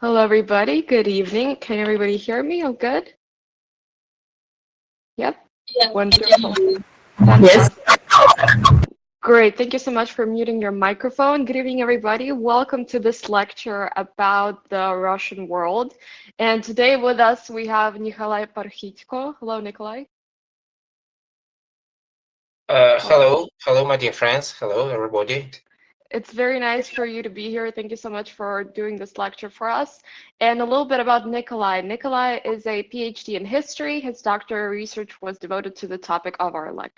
Hello, everybody. Good evening. Can everybody hear me? All good? Yep. Wonderful. Yes. Fantastic. Great. Thank you so much for muting your microphone. Good evening, everybody. Welcome to this lecture about the Russian world. And today with us, we have Nikolai Parkhitko. Hello, Nikolai. Hello, my dear friends. Hello, everybody. It's very nice for you to be here. Thank you so much for doing this lecture for us. And a little bit about Nikolai. Nikolai is a PhD in history. His doctoral research was devoted to the topic of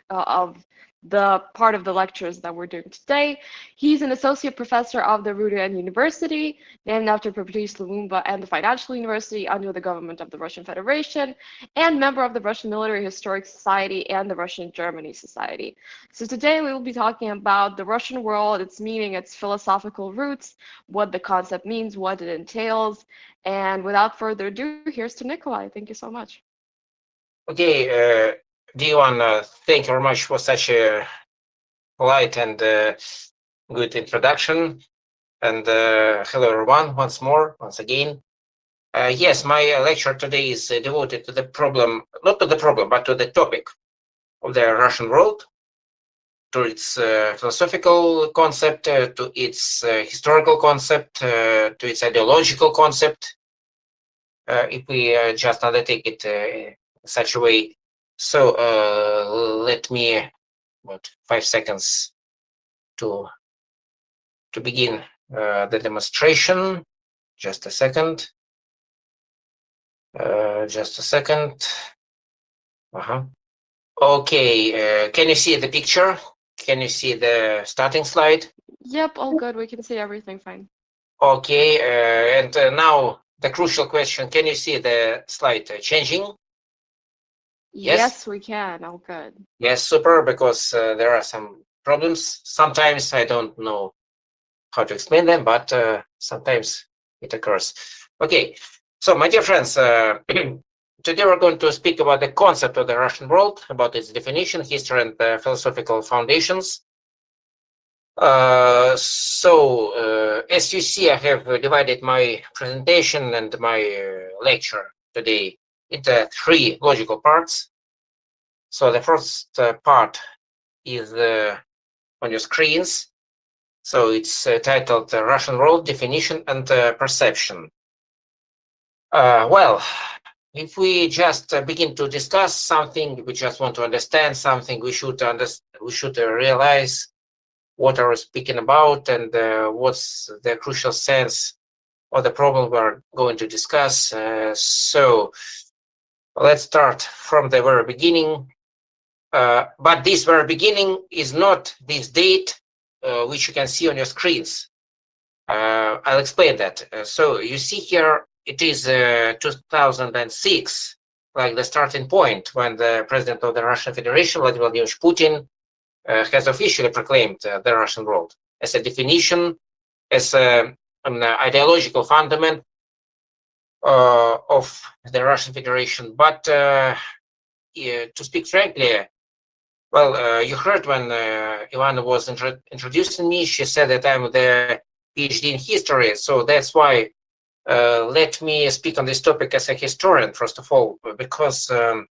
of the part of the lectures that we're doing today. He's an associate professor of the Rudan University, named after Patrice Lumumba, and the Financial University under the government of the Russian Federation, and member of the Russian Military Historic Society and the Russian Germany Society. So today we will be talking about the Russian world, its meaning, its philosophical roots, what the concept means, what it entails. And without further ado, here's to Nikolai. Thank you so much. Okay, Dion, thank you very much for such a polite and good introduction. And hello, everyone, once again. Yes, my lecture today is devoted to the problem, not to the problem, but to the topic of the Russian world, to its philosophical concept, to its historical concept, to its ideological concept, if we just undertake it in such a way. So let me, 5 seconds to begin the demonstration. Just a second. Just a second. Okay, can you see the picture? Can you see the starting slide? Yep, all good. We can see everything fine. Okay, and now the crucial question, can you see the slide changing? Yes, we can. All good. Yes, super, because there are some problems. Sometimes I don't know how to explain them, but sometimes it occurs. Okay, so my dear friends, today we're going to speak about the concept of the Russian world, about its definition, history, and philosophical foundations. As you see, I have divided my presentation and my lecture today into 3 logical parts. So the first part is on your screens. So it's titled Russian World Definition and Perception. Well, if we just begin to discuss something, we just want to understand something, we should realize what are we speaking about and what's the crucial sense of the problem we're going to discuss. So let's start from the very beginning. But this very beginning is not this date, which you can see on your screens. I'll explain that. So you see here, it is 2006, like the starting point when the president of the Russian Federation, Vladimir Vladimirovich Putin, has officially proclaimed the Russian world as a definition, as an ideological fundament of the Russian Federation. But to speak frankly, well, you heard when Ivana was introducing me, she said that I'm the PhD in history. So that's why let me speak on this topic as a historian, first of all, because the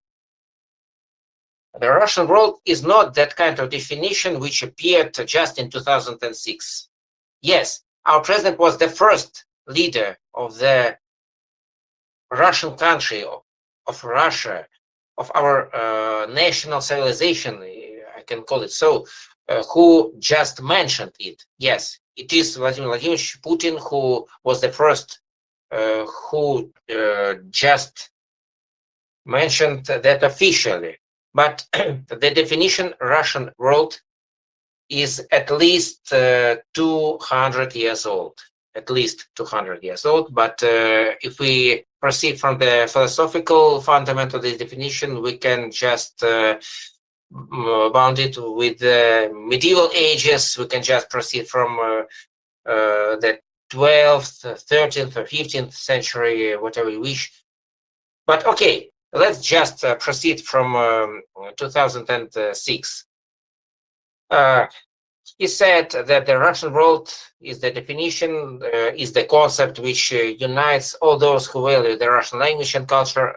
Russian world is not that kind of definition which appeared just in 2006. Yes, our president was the first leader of the Russian country, of Russia, of our national civilization, I can call it so, who just mentioned it. Yes, it is Vladimir Vladimirovich Putin who was the first who just mentioned that officially. But the definition Russian world is at least 200 years old. At least 200 years old. But if we proceed from the philosophical fundament of this definition, we can just bound it with the medieval ages. We can just proceed from the 12th, 13th, or 15th century, whatever you wish. But okay, let's just proceed from 2006. He said that the Russian world is the definition, is the concept which unites all those who value the Russian language and culture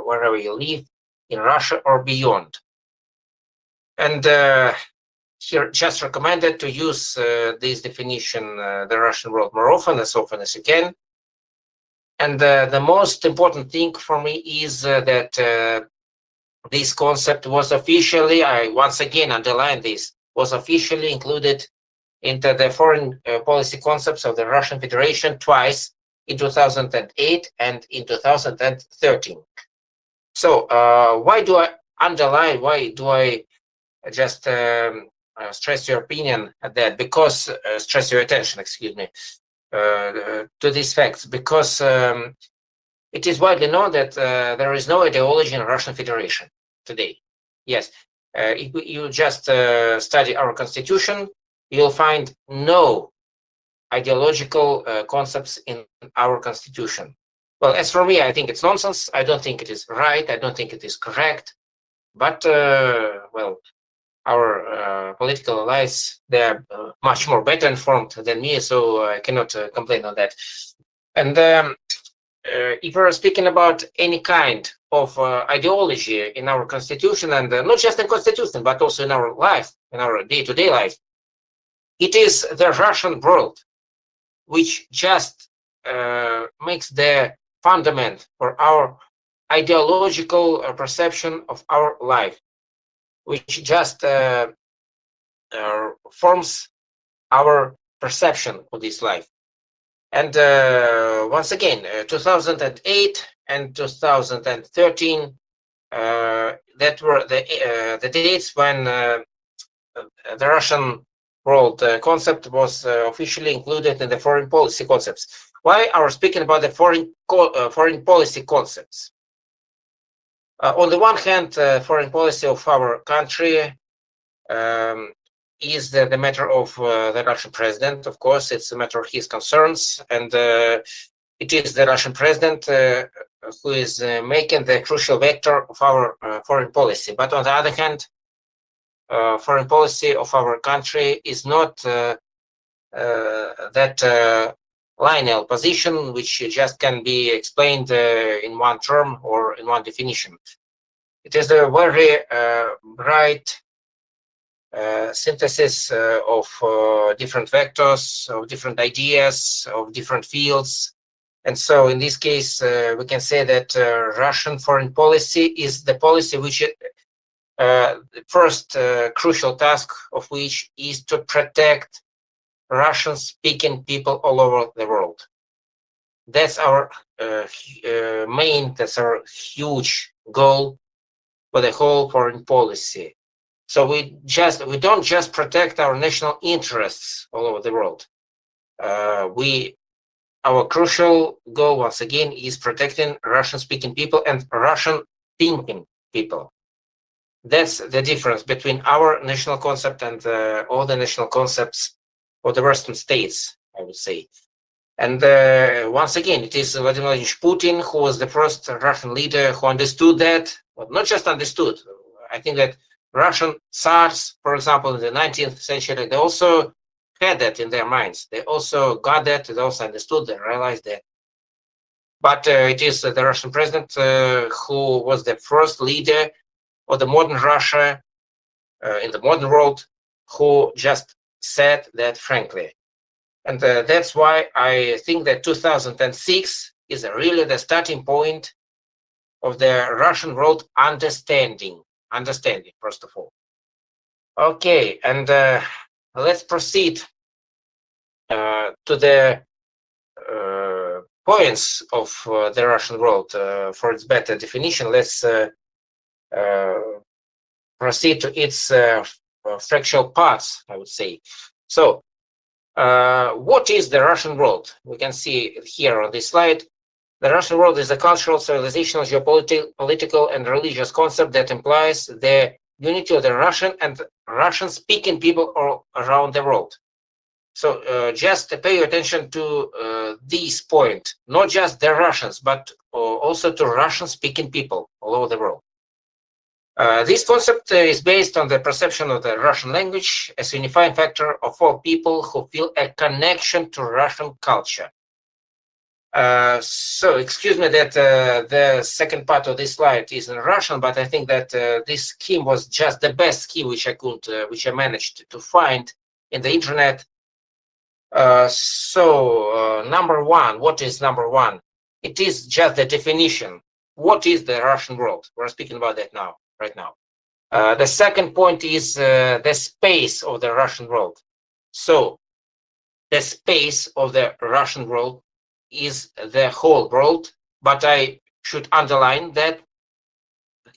wherever you live, in Russia or beyond. And he just recommended to use this definition, the Russian world, more often as you can. And the most important thing for me is that this concept was officially, I once again underline this, was officially included into the foreign policy concepts of the Russian Federation twice, in 2008 and in 2013. So why do I underline, why do I just stress your opinion at that? Because, stress your attention, excuse me, to these facts, because it is widely known that there is no ideology in Russian Federation today. Yes, if you just study our constitution, you'll find no ideological concepts in our constitution. Well, as for me, I think it's nonsense. I don't think it is right. I don't think it is correct. But, well, our political allies, they're much more better informed than me, so I cannot complain on that. And if we're speaking about any kind of ideology in our constitution, and not just in constitution, but also in our life, in our day-to-day life, it is the Russian world which just makes the fundament for our ideological perception of our life, which just forms our perception of this life. And once again, 2008 and 2013, that were the dates when the Russian world concept was officially included in the foreign policy concepts. Why are we speaking about the foreign policy concepts? On the one hand, foreign policy of our country is the matter of the Russian president. Of course, it's a matter of his concerns, and it is the Russian president who is making the crucial vector of our foreign policy. But on the other hand, foreign policy of our country is not that lineal position which just can be explained in one term or in one definition. It is a very bright synthesis of different vectors, of different ideas, of different fields. And so in this case, we can say that Russian foreign policy is the policy which the first crucial task of which is to protect Russian-speaking people all over the world. That's our that's our huge goal for the whole foreign policy. So we don't just protect our national interests all over the world. Our crucial goal, once again, is protecting Russian-speaking people and Russian-thinking people. That's the difference between our national concept and all the national concepts of the Western states, I would say. And once again, it is Vladimir Vladimirovich Putin who was the first Russian leader who understood that, but not just understood. I think that Russian Tsars, for example, in the 19th century, they also had that in their minds. They also got that, they also understood, they realized that. But it is the Russian president who was the first leader of the modern Russia in the modern world who just said that frankly. And that's why I think that 2006 is really the starting point of the Russian world understanding, first of all. Okay, and let's proceed to the points of the Russian world for its better definition. Let's proceed to its fractional parts, I would say. So, what is the Russian world? We can see here on this slide. The Russian world is a cultural, civilizational, geopolitical, and religious concept that implies the unity of the Russian and Russian-speaking people all around the world. So just pay attention to this point, not just the Russians, but also to Russian-speaking people all over the world. This concept is based on the perception of the Russian language as a unifying factor of all people who feel a connection to Russian culture. So excuse me that the second part of this slide is in Russian, but I think that this scheme was just the best scheme which I managed to find in the internet. Number one, what is number one? It is just the definition. What is the Russian world? We're speaking about that now, right now. The second point is the space of the Russian world. So the space of the Russian world is the whole world, but I should underline that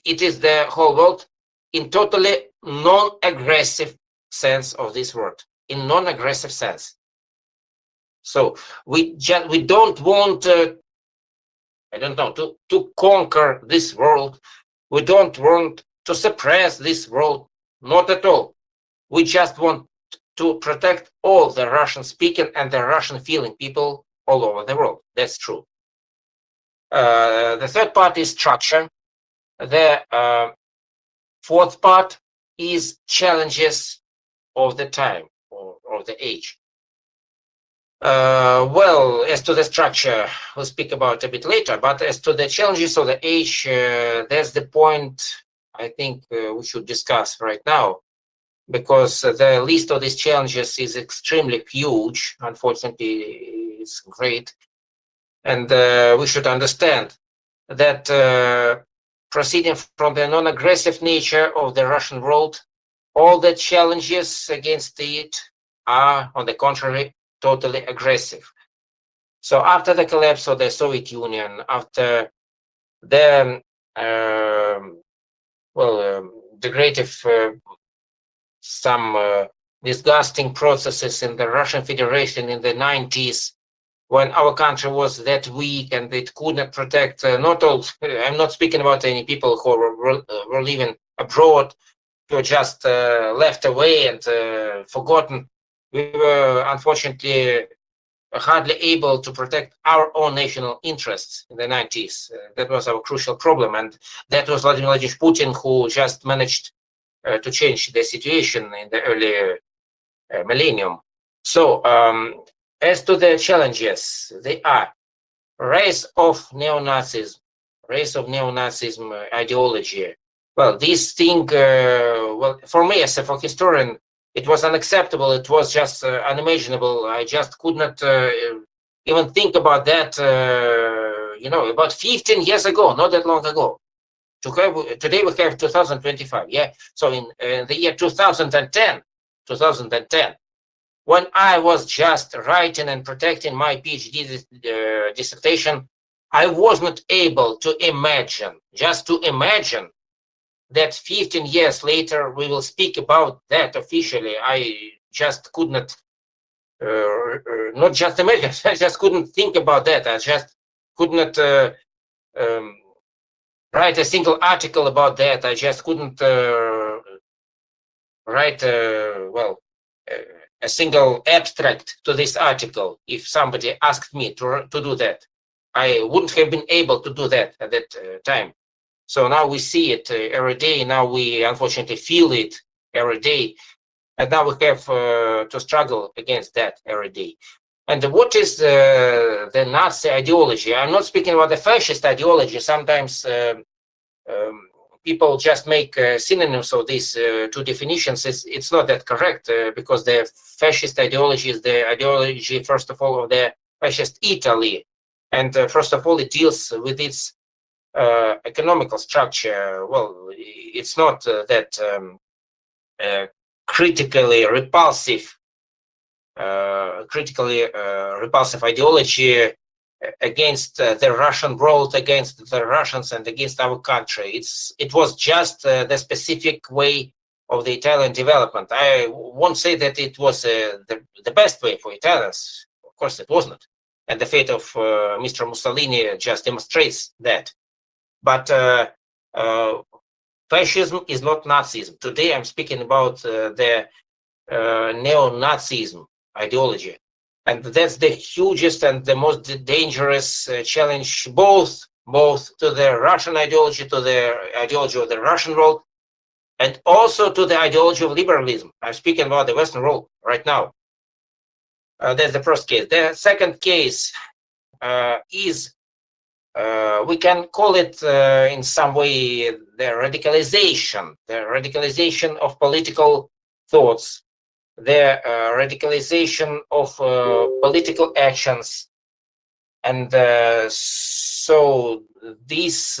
it is the whole world in totally non-aggressive sense of this word, in non-aggressive sense. So we don't want I don't know to conquer this world. We don't want to suppress this world, not at all. We just want to protect all the Russian speaking and the Russian feeling people all over the world. That's true. The third part is structure. The fourth part is challenges of the time or the age. Well, as to the structure, we'll speak about a bit later, but as to the challenges of the age, that's the point I think we should discuss right now, because the list of these challenges is extremely huge. Unfortunately, it's great. And we should understand that proceeding from the non-aggressive nature of the Russian world, all the challenges against it are, on the contrary, totally aggressive. So after the collapse of the Soviet Union, after the some disgusting processes in the Russian Federation in the 90s, when our country was that weak and it could not protect, not all, I'm not speaking about any people who were living abroad, who were just left away and forgotten. We were unfortunately hardly able to protect our own national interests in the 90s. That was our crucial problem. And that was Vladimir Vladimirovich Putin who just managed to change the situation in the early millennium. So as to the challenges, they are rise of neo-Nazism, ideology. Well, this thing, well, for me as a historian, it was unacceptable. It was just unimaginable. I just could not even think about that, about 15 years ago, not that long ago. Today we have 2025, yeah? So in the year 2010, when I was just writing and protecting my PhD dissertation, I was not able to imagine, just to imagine, that 15 years later we will speak about that officially. I just could not, not just imagine, I just couldn't think about that. I just could not write a single article about that. I just couldn't write, a single abstract to this article if somebody asked me to do that. I wouldn't have been able to do that at that time. So now we see it every day. Now we unfortunately feel it every day. And now we have to struggle against that every day. And what is the Nazi ideology? I'm not speaking about the fascist ideology. Sometimes people just make synonyms of these two definitions. It's not that correct because the fascist ideology is the ideology, first of all, of the fascist Italy. And first of all, it deals with its economical structure. Well, it's not that critically repulsive ideology against the Russian world, against the Russians, and against our country. It was just the specific way of the Italian development. I won't say that it was the best way for Italians. Of course, it was not. And the fate of Mr. Mussolini just demonstrates that. But fascism is not Nazism. Today, I'm speaking about the neo-Nazism ideology. And that's the hugest and the most dangerous challenge, both to the Russian ideology, to the ideology of the Russian world, and also to the ideology of liberalism. I'm speaking about the Western world right now. That's the first case. The second case is, we can call it in some way the radicalization of political thoughts, the radicalization of political actions. And so this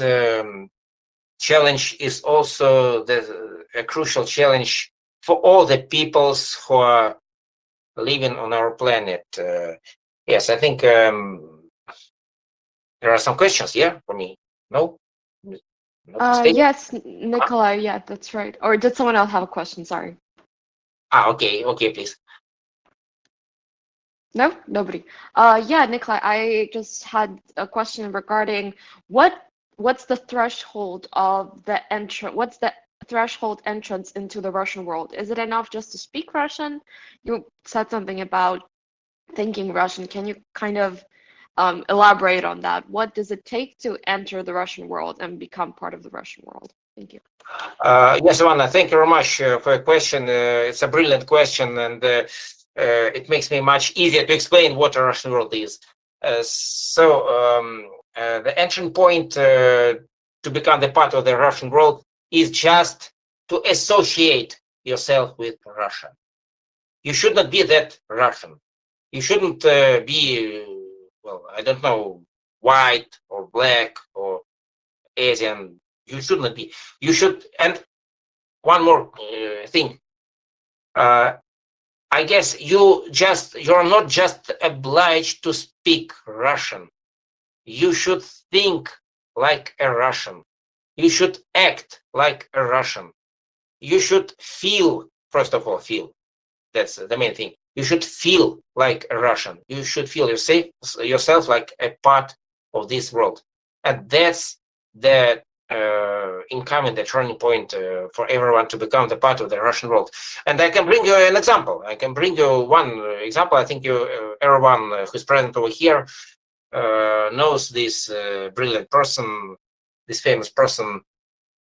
challenge is also a crucial challenge for all the peoples who are living on our planet. Yes, I think there are some questions here for me. No? No? Stay? Yes, Nikolai, yeah, that's right. Or did someone else have a question? Sorry. Okay, please. No, nobody. Yeah, Nikolai, I just had a question regarding what's the threshold of the entrance? What's the threshold entrance into the Russian world? Is it enough just to speak Russian? You said something about thinking Russian. Can you kind of elaborate on that? What does it take to enter the Russian world and become part of the Russian world? Thank you. Yes, Ivana, thank you very much for your question. It's a brilliant question, and it makes me much easier to explain what a Russian world is. The entry point to become the part of the Russian world is just to associate yourself with Russia. You should not be that Russian. You shouldn't be, well, I don't know, white or black or Asian. You should not be. You should, and one more thing. I guess you're not just obliged to speak Russian. You should think like a Russian. You should act like a Russian. You should feel, first of all, feel. That's the main thing. You should feel like a Russian. You should feel yourself like a part of this world. And that's the incoming, the turning point for everyone to become the part of the Russian world. And I can bring you an example. I can bring you one example. I think everyone who's present over here knows this brilliant person, this famous person.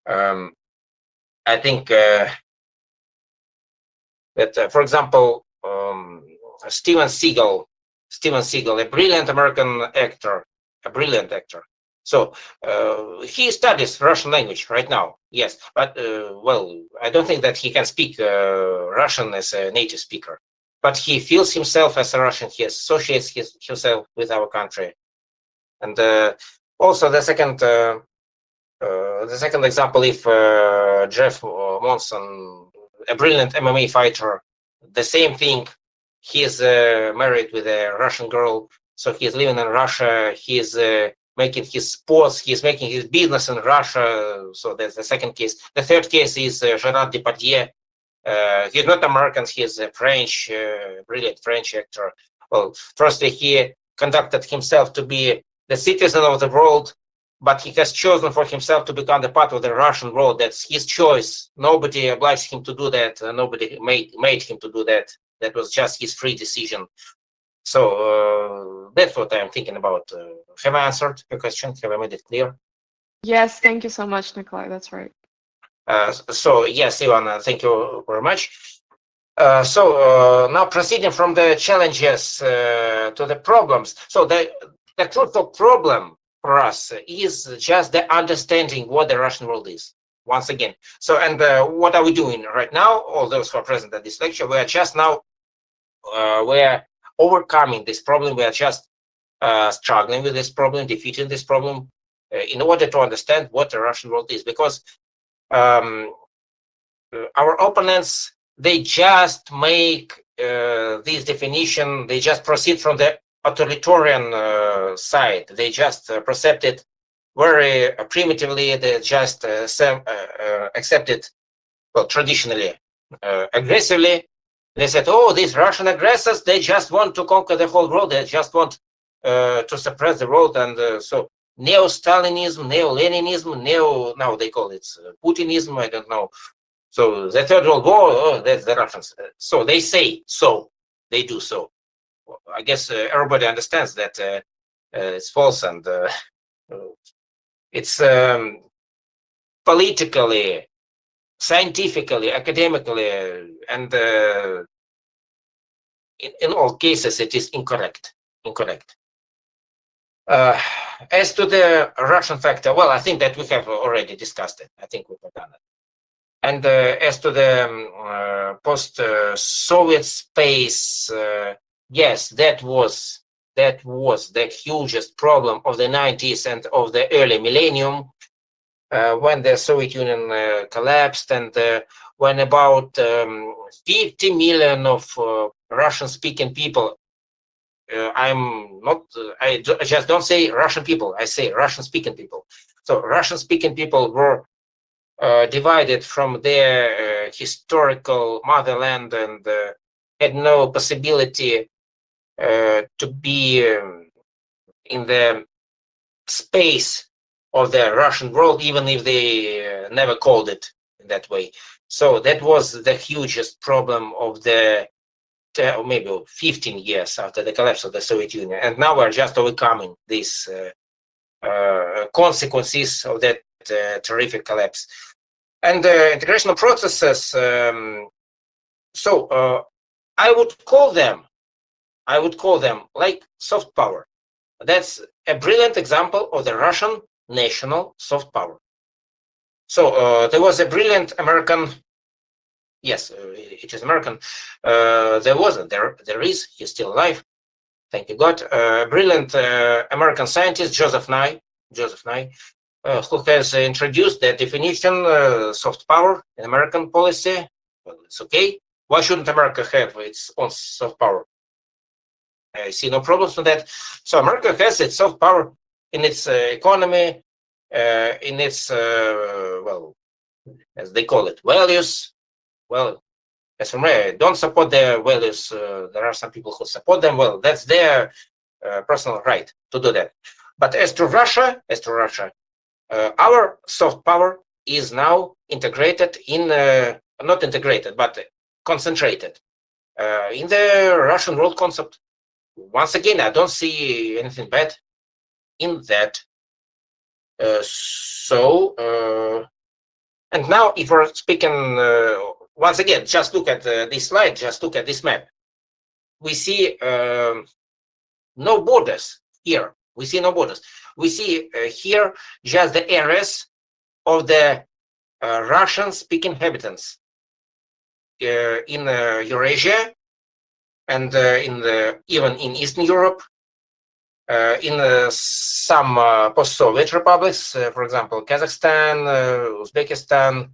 I think that, for example, Steven Seagal, a brilliant American actor, a brilliant actor. So he studies Russian language right now, yes, but well, I don't think that he can speak Russian as a native speaker, but he feels himself as a Russian. He associates himself with our country. And also the second example, if Jeff Monson, a brilliant MMA fighter, the same thing. He's married with a Russian girl, so he's living in Russia. He's making his sports. He's making his business in Russia. So that's the second case. The third case is Gerard Depardieu. He's not American. He's a French, brilliant French actor. Well, firstly, he conducted himself to be the citizen of the world, but he has chosen for himself to become the part of the Russian world. That's his choice. Nobody obliged him to do that. Nobody made him to do that. That was just his free decision. So that's what I'm thinking about. Have I answered your question? Have I made it clear? Yes, thank you so much, Nikolai. That's right. So yes, Ivan, thank you very much. Now proceeding from the challenges to the problems. So the crucial problem for us is just the understanding what the Russian world is. Once again. So, and what are we doing right now? All those who are present at this lecture, we are just now we're overcoming this problem. We are just struggling with this problem, defeating this problem, in order to understand what the Russian world is. Because our opponents, they just make this definition. They just proceed from the authoritarian side. They just perceive it very primitively. They just accept it, well, traditionally, aggressively. They said, oh, these Russian aggressors, they just want to conquer the whole world. They just want to suppress the world. And so neo-Stalinism, neo-Leninism, now they call it Putinism, I don't know. So the Third World War, oh, that's the Russians. So they say so, they do so. Well, I guess everybody understands that it's false, and it's politically scientifically, academically, and in all cases, it is incorrect. Incorrect. As to the Russian factor, well, I think that we have already discussed it. I think we have done it. And as to the post-Soviet space, yes, that was the hugest problem of the 90s and of the early millennium, when the Soviet Union collapsed, and when about 50 million of Russian-speaking people, I'm not, I just don't say Russian people, I say Russian-speaking people. So Russian-speaking people were divided from their historical motherland and had no possibility to be in the space of the Russian world, even if they never called it in that way. So that was the hugest problem of the maybe 15 years after the collapse of the Soviet Union. And now we're just overcoming these consequences of that terrific collapse. And integration processes, I would call them like soft power. That's a brilliant example of the Russian national soft power. So there was a brilliant American, yes, it is American. There is, he's still alive, thank you God. Brilliant American scientist Joseph Nye, who has introduced the definition soft power in American policy. Well, it's okay. Why shouldn't America have its own soft power? I see no problems with that. So America has its soft power in its economy, in its, well, as they call it, values. Well, as for me, I don't support their values. There are some people who support them. Well, that's their personal right to do that. But as to Russia, our soft power is now integrated in, not integrated, but concentrated in the Russian world concept. Once again, I don't see anything bad in that. And now if we're speaking, once again, just look at this slide, just look at this map. We see no borders here. We see no borders. We see here just the areas of the Russian-speaking inhabitants in Eurasia and even in Eastern Europe, in some post-Soviet republics, for example, Kazakhstan, Uzbekistan,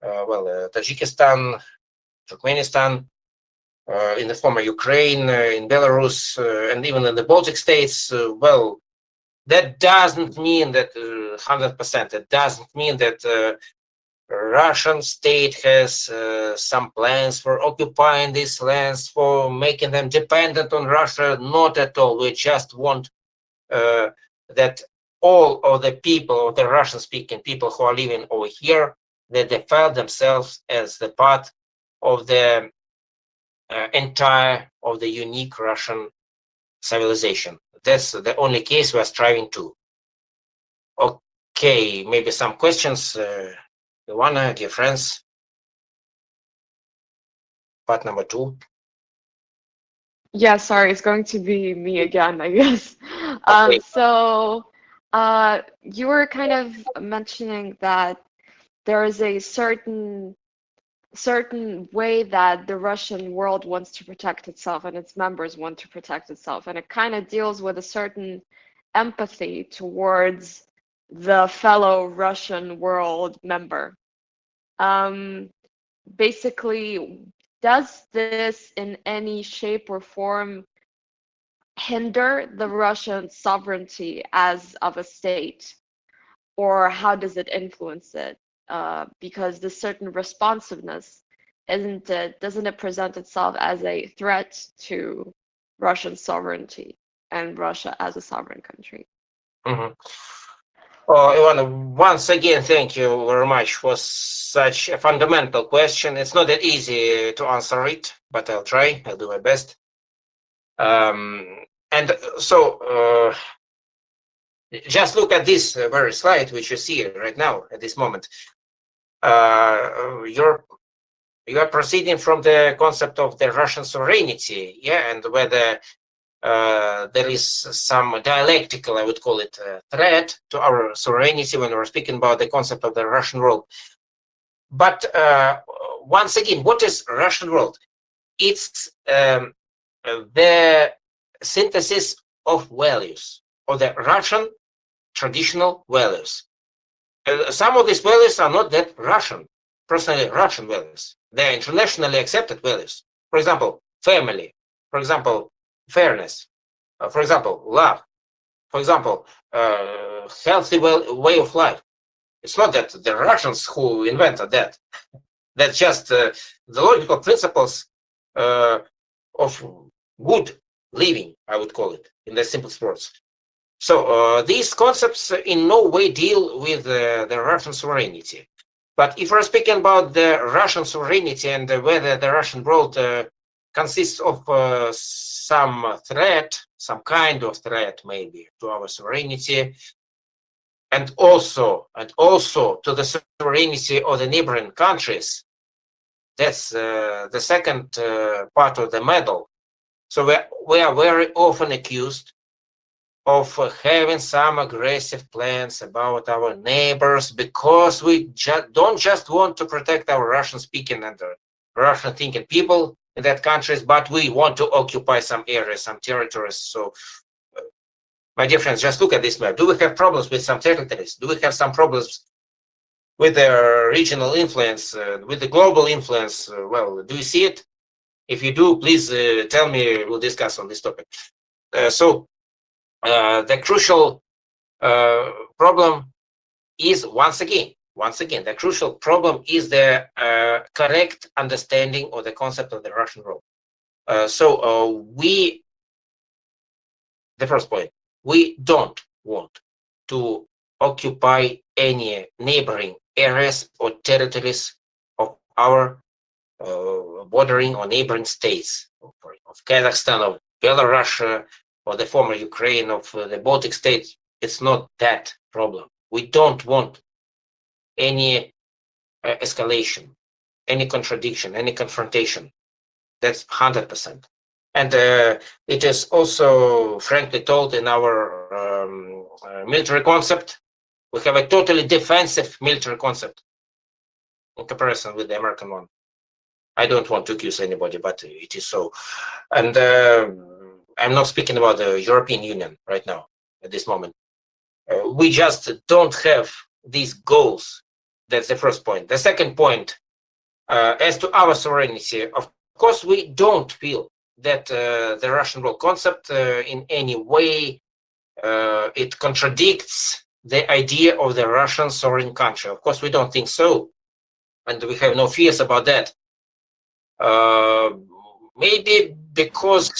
Tajikistan, Turkmenistan, in the former Ukraine, in Belarus, and even in the Baltic states. Well, that doesn't mean that 100%. It doesn't mean that Russian state has some plans for occupying these lands, for making them dependent on Russia. Not at all. We just want that all of the people, the Russian-speaking people who are living over here, that they felt themselves as the part of the entire of the unique Russian civilization. That's the only case we're striving to. Okay, maybe some questions. Ivana, dear friends. Part number 2. Yeah, sorry, it's going to be me again, I guess. Okay. So you were kind of mentioning that there is a certain way that the Russian world wants to protect itself and its members want to protect itself, and it kind of deals with a certain empathy towards the fellow Russian world member. Basically, does this in any shape or form hinder the Russian sovereignty as of a state, or how does it influence it? Because the certain responsiveness, doesn't it present itself as a threat to Russian sovereignty and Russia as a sovereign country? Mm-hmm. Oh, Ivana, once again, thank you very much for such a fundamental question. It's not that easy to answer it, but I'll try. I'll do my best. And so, just look at this very slide, which you see right now at this moment. you are proceeding from the concept of the Russian sovereignty, yeah, and whether there is some dialectical, I would call it, threat to our sovereignty when we're speaking about the concept of the Russian world. But once again, what is Russian world? It's the synthesis of values, or the Russian traditional values. Some of these values are not that Russian, personally Russian values. They're internationally accepted values. For example, family. For example, fairness. For example, love. For example, healthy way of life. It's not that the Russians who invented that. That's just the logical principles of good living, I would call it, in the simplest words. So these concepts in no way deal with the Russian sovereignty. But if we're speaking about the Russian sovereignty and whether the Russian world consists of some threat, some kind of threat maybe to our sovereignty, and also to the sovereignty of the neighboring countries, that's the second part of the medal. So we are very often accused of having some aggressive plans about our neighbors because we don't just want to protect our Russian-speaking and Russian-thinking people in that countries, but we want to occupy some areas, some territories. So, my dear friends, just look at this map. Do we have problems with some territories? Do we have some problems with the regional influence, with the global influence? Well, do you see it? If you do, please tell me. We'll discuss on this topic. So the crucial problem is once again, the crucial problem is the correct understanding of the concept of the Russian role. The first point, we don't want to occupy any neighboring areas or territories of our bordering or neighboring states of Kazakhstan, of Belarus, or the former Ukraine, of the Baltic states. It's not that problem. We don't want any escalation, any contradiction, any confrontation. That's 100%. And it is also frankly told in our military concept. We have a totally defensive military concept in comparison with the American one. I don't want to accuse anybody, but it is so. And I'm not speaking about the European Union right now, at this moment. We just don't have these goals. That's the first point. The second point, as to our sovereignty, of course, we don't feel that the Russian world concept in any way it contradicts the idea of the Russian sovereign country. Of course, we don't think so, and we have no fears about that. Maybe because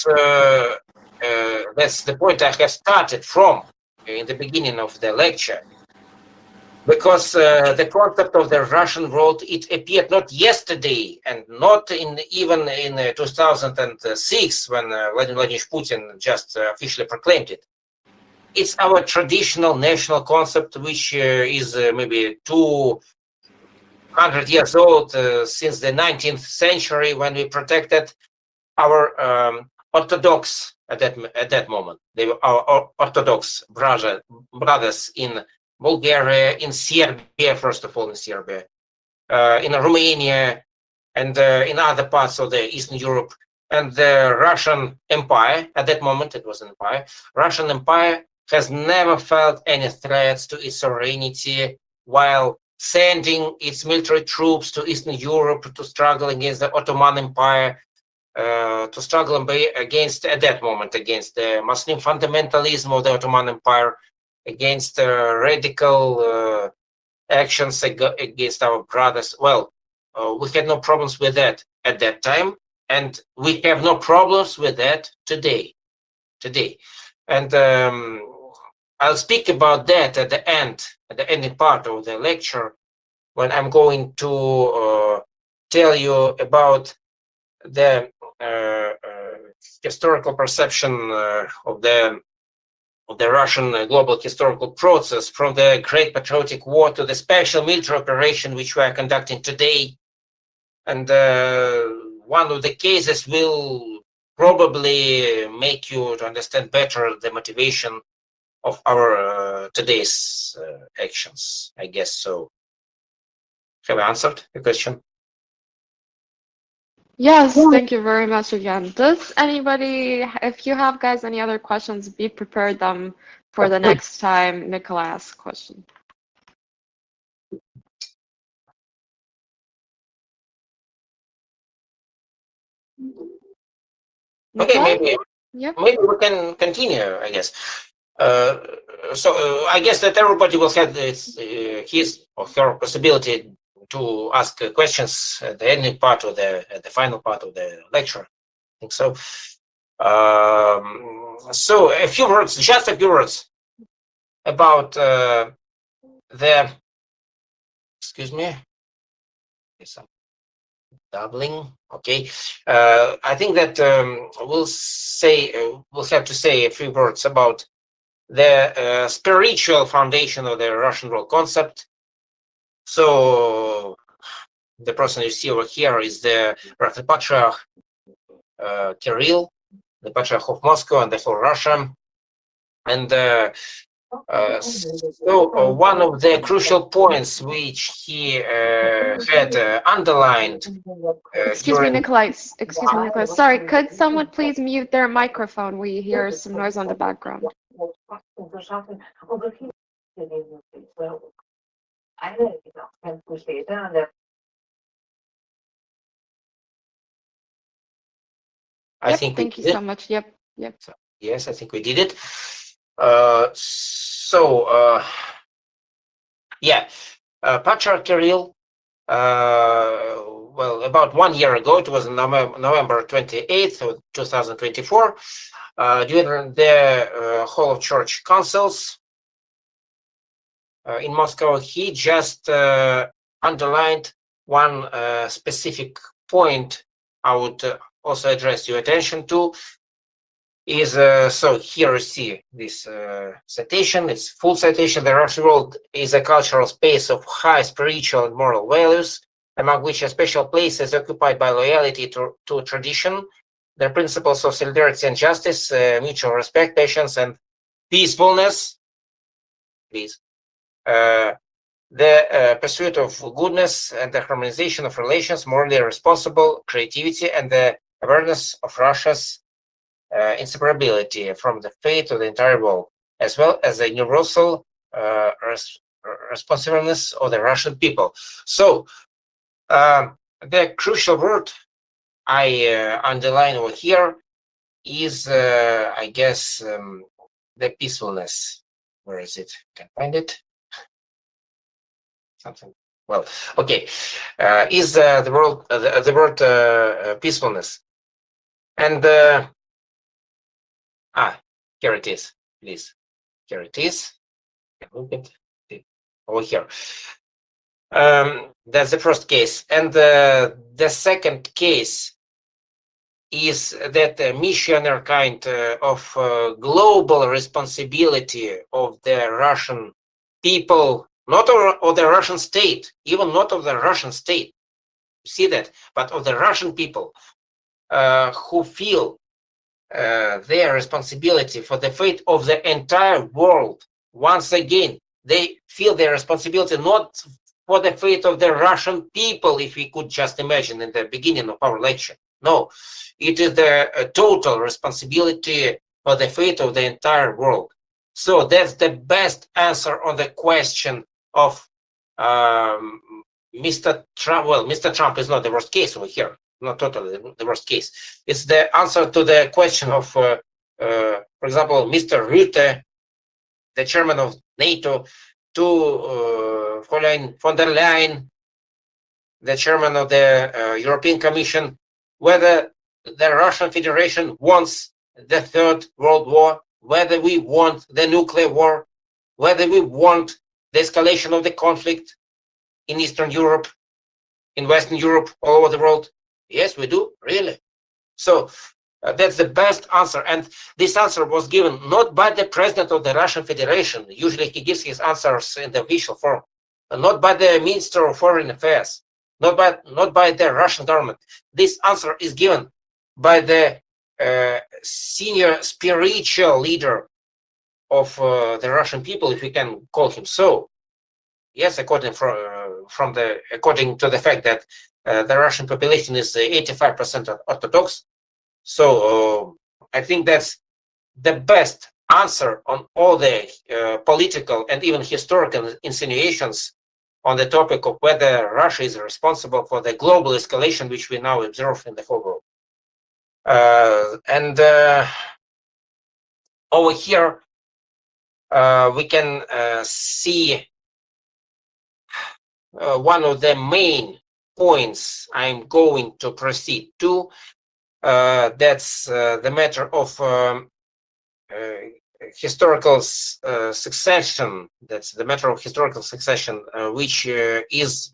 that's the point I have started from in the beginning of the lecture. Because the concept of the Russian world, it appeared not yesterday and not even in 2006 when Vladimir Putin just officially proclaimed it. It's our traditional national concept, which is maybe 200 years old, since the 19th century, when we protected our Orthodox at that moment. They were our Orthodox brothers in Bulgaria, in Serbia, first of all, in Serbia, in Romania, and in other parts of the Eastern Europe. And the Russian Empire, at that moment, it was an empire. Russian Empire has never felt any threats to its sovereignty while sending its military troops to Eastern Europe to struggle against the Ottoman Empire, to struggle against, at that moment, against the Muslim fundamentalism of the Ottoman Empire, against radical actions against our brothers. Well, we had no problems with that at that time, and we have no problems with that today. And I'll speak about that at the ending part of the lecture, when I'm going to tell you about the historical perception of the of the Russian global historical process, from the Great Patriotic War to the special military operation which we are conducting today. And one of the cases will probably make you to understand better the motivation of our today's actions, I guess so. Have I answered the question? Yes, thank you very much again. Does anybody, if you have guys any other questions, be prepared them for the next time Nikolai asks a question. Okay, Nikolai? maybe Yep. maybe we can continue, I guess. So I guess that everybody will have his or her possibility to ask questions at the ending part or at the final part of the lecture. I think so. So a few words, just a few words about the. Excuse me. Some doubling. Okay. I think that we'll have to say a few words about the spiritual foundation of the Russian world concept. So the person you see over here is the Patriarch Kirill, the Patriarch of Moscow and the whole Russia. And so one of the crucial points which he had underlined Excuse me, Nikolai. Excuse me, Nikolai. Sorry, could someone please mute their microphone? We hear some noise on the background. I think thank you so much. Yep. So, yes, I think we did it. Yeah, Patriarch Kirill, well, about 1 year ago, it was November 28th of 2024, during the Hall of Church Councils in Moscow, he just underlined one specific point I would also address your attention to. Is so here you see this citation. It's full citation. The Russian world is a cultural space of high spiritual and moral values, among which a special place is occupied by loyalty to tradition, the principles of solidarity and justice, mutual respect, patience, and peacefulness. Please. The pursuit of goodness and the harmonization of relations, morally responsible, creativity, and the awareness of Russia's inseparability from the fate of the entire world, as well as the universal responsiveness of the Russian people. So the crucial word I underline over here is, I guess, the peacefulness. Where is it? Can I find it? Something. Well, okay. Is the word peacefulness, and here it is. Please, here it is. Look at it over here. That's the first case, and the second case is that missionary kind of global responsibility of the Russian people, not of the Russian state, even not of the Russian state. You see that, but of the Russian people who feel their responsibility for the fate of the entire world. Once again, they feel their responsibility not for the fate of the Russian people, if we could just imagine in the beginning of our lecture. No, it is the total responsibility for the fate of the entire world. So that's the best answer on the question of Mr. Trump. Well, Mr. Trump is not the worst case over here. Not totally the worst case. It's the answer to the question of, for example, Mr. Rutte, the chairman of NATO, to Fräulein von der Leyen, the chairman of the European Commission, whether the Russian Federation wants the Third World War, whether we want the nuclear war, whether we want the escalation of the conflict in Eastern Europe, in Western Europe, all over the world. Yes, we do, really. So That's the best answer. And this answer was given not by the president of the Russian Federation. Usually he gives his answers in the official form. Not by the Minister of Foreign Affairs, not by the Russian government. This answer is given by the senior spiritual leader of the Russian people, if we can call him so. Yes, according to the fact that the Russian population is 85% Orthodox. So I think that's the best answer on all the political and even historical insinuations on the topic of whether Russia is responsible for the global escalation which we now observe in the whole world. And over here, we can see one of the main points I'm going to proceed to. That's the matter of historical succession. That's the matter of historical succession, which is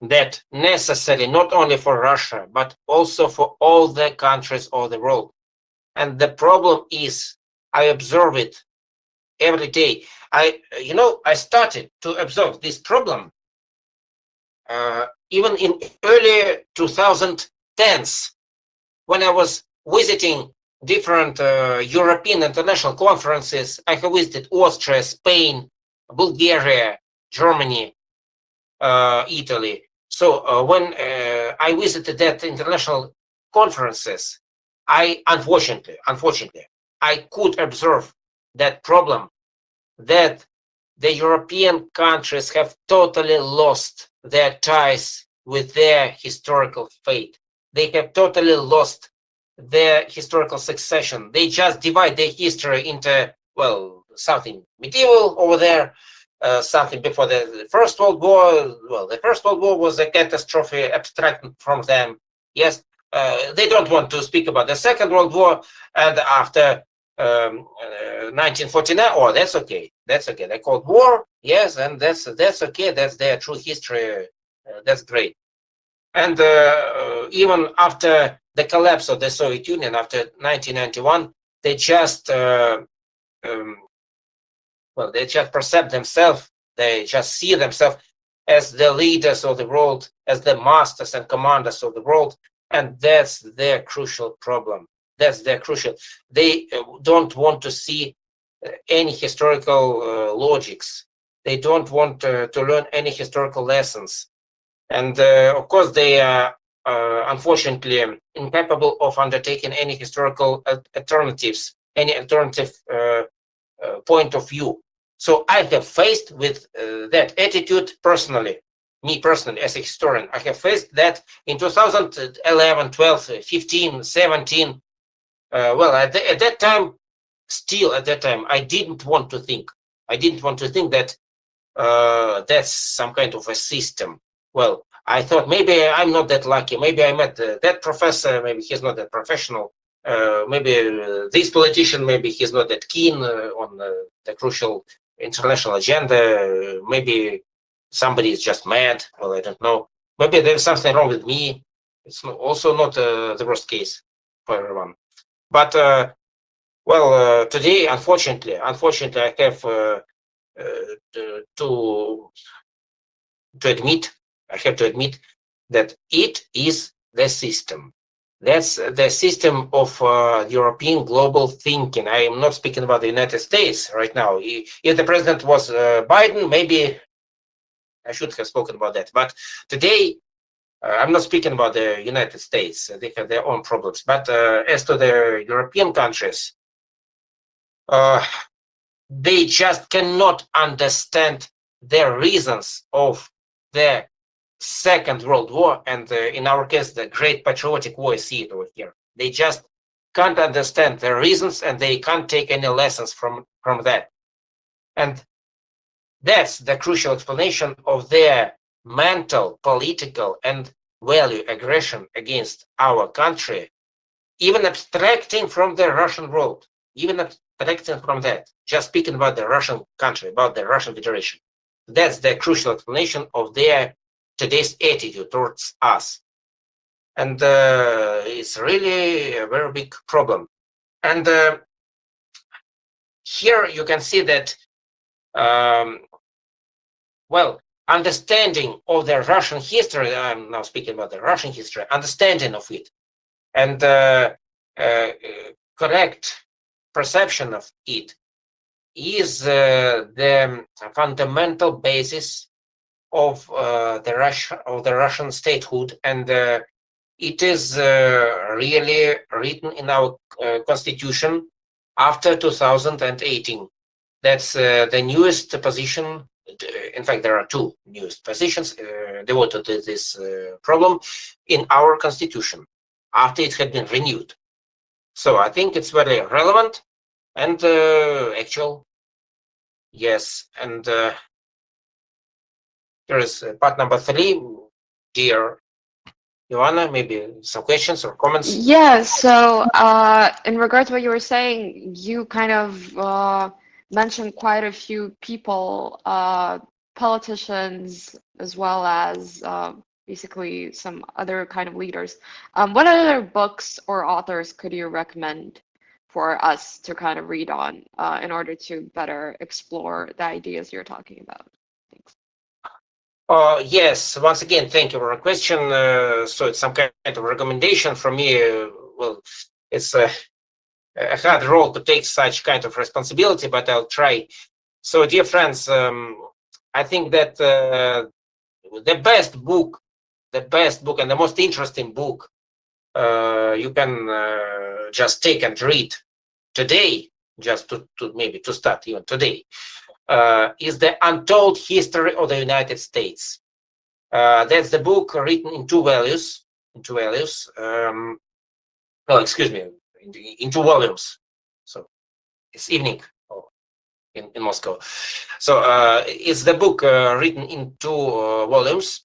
that necessary not only for Russia, but also for all the countries of the world. And the problem is, I observe it every day. I started to observe this problem even in early 2010s, when I was visiting different European international conferences. I have visited Austria, Spain, Bulgaria, Germany, Italy. So when I visited that international conferences, I unfortunately, I could observe that problem, that the European countries have totally lost their ties with their historical fate. They have totally lost their historical succession. They just divide their history into, well, something medieval over there, something before the First World War. Well, the First World War was a catastrophe abstracted from them. Yes, they don't want to speak about the Second World War, and after 1949. Oh, that's okay. That's okay. The Cold War, yes, and that's okay. That's their true history. That's great. And even after the collapse of the Soviet Union after 1991, they just they just perceive themselves. They just see themselves as the leaders of the world, as the masters and commanders of the world, and that's their crucial problem. That's their crucial. They don't want to see any historical logics. They don't want to learn any historical lessons. And of course, they are unfortunately incapable of undertaking any historical alternatives, any alternative point of view. So I have faced with that attitude personally, me personally as a historian. I have faced that in 2011, 12, 15, 17. Well, at that time, still at that time, I didn't want to think. I didn't want to think that that's some kind of a system. Well, I thought maybe I'm not that lucky. Maybe I met that professor. Maybe he's not that professional. Maybe this politician, maybe he's not that keen on the crucial international agenda. Maybe somebody is just mad. Well, I don't know. Maybe there's something wrong with me. It's also not the worst case for everyone. But today, unfortunately, I have to admit, I have to admit that it is the system. That's the system of European global thinking. I am not speaking about the United States right now. If the president was Biden, maybe I should have spoken about that. But today, I'm not speaking about the United States. They have their own problems. But as to the European countries, they just cannot understand the reasons of the Second World War, and in our case, the Great Patriotic War. I see it over here. They just can't understand the reasons, and they can't take any lessons from that. And that's the crucial explanation of their mental, political, and value aggression against our country, even abstracting from the Russian world, even abstracting from that, just speaking about the Russian country, about the Russian Federation. That's the crucial explanation of their today's attitude towards us. and it's really a very big problem. And here you can see that, well, understanding of the Russian history, I'm now speaking about the Russian history, understanding of it, and correct perception of it is the fundamental basis of the Russian statehood, and it is really written in our constitution after 2018. That's the newest position. In fact, there are two newest positions devoted to this problem in our constitution after it had been renewed. So I think it's very relevant and actual. Yes, and there is part number 3. Dear Ivana, maybe some questions or comments? Yeah, so in regards to what you were saying, you kind of mentioned quite a few people, politicians, as well as basically some other kind of leaders. What other books or authors could you recommend for us to kind of read on in order to better explore the ideas you're talking about? Thanks. Yes, once again, thank you for the question. So it's some kind of recommendation from me. Well, it's a hard role to take such kind of responsibility, but I'll try. So, dear friends, I think that the best book and the most interesting book you can just take and read today, just to maybe to start even today, is The Untold History of the United States. That's the book written in two volumes. No, excuse me, in two volumes. So it's evening in Moscow. So it's the book written in two volumes,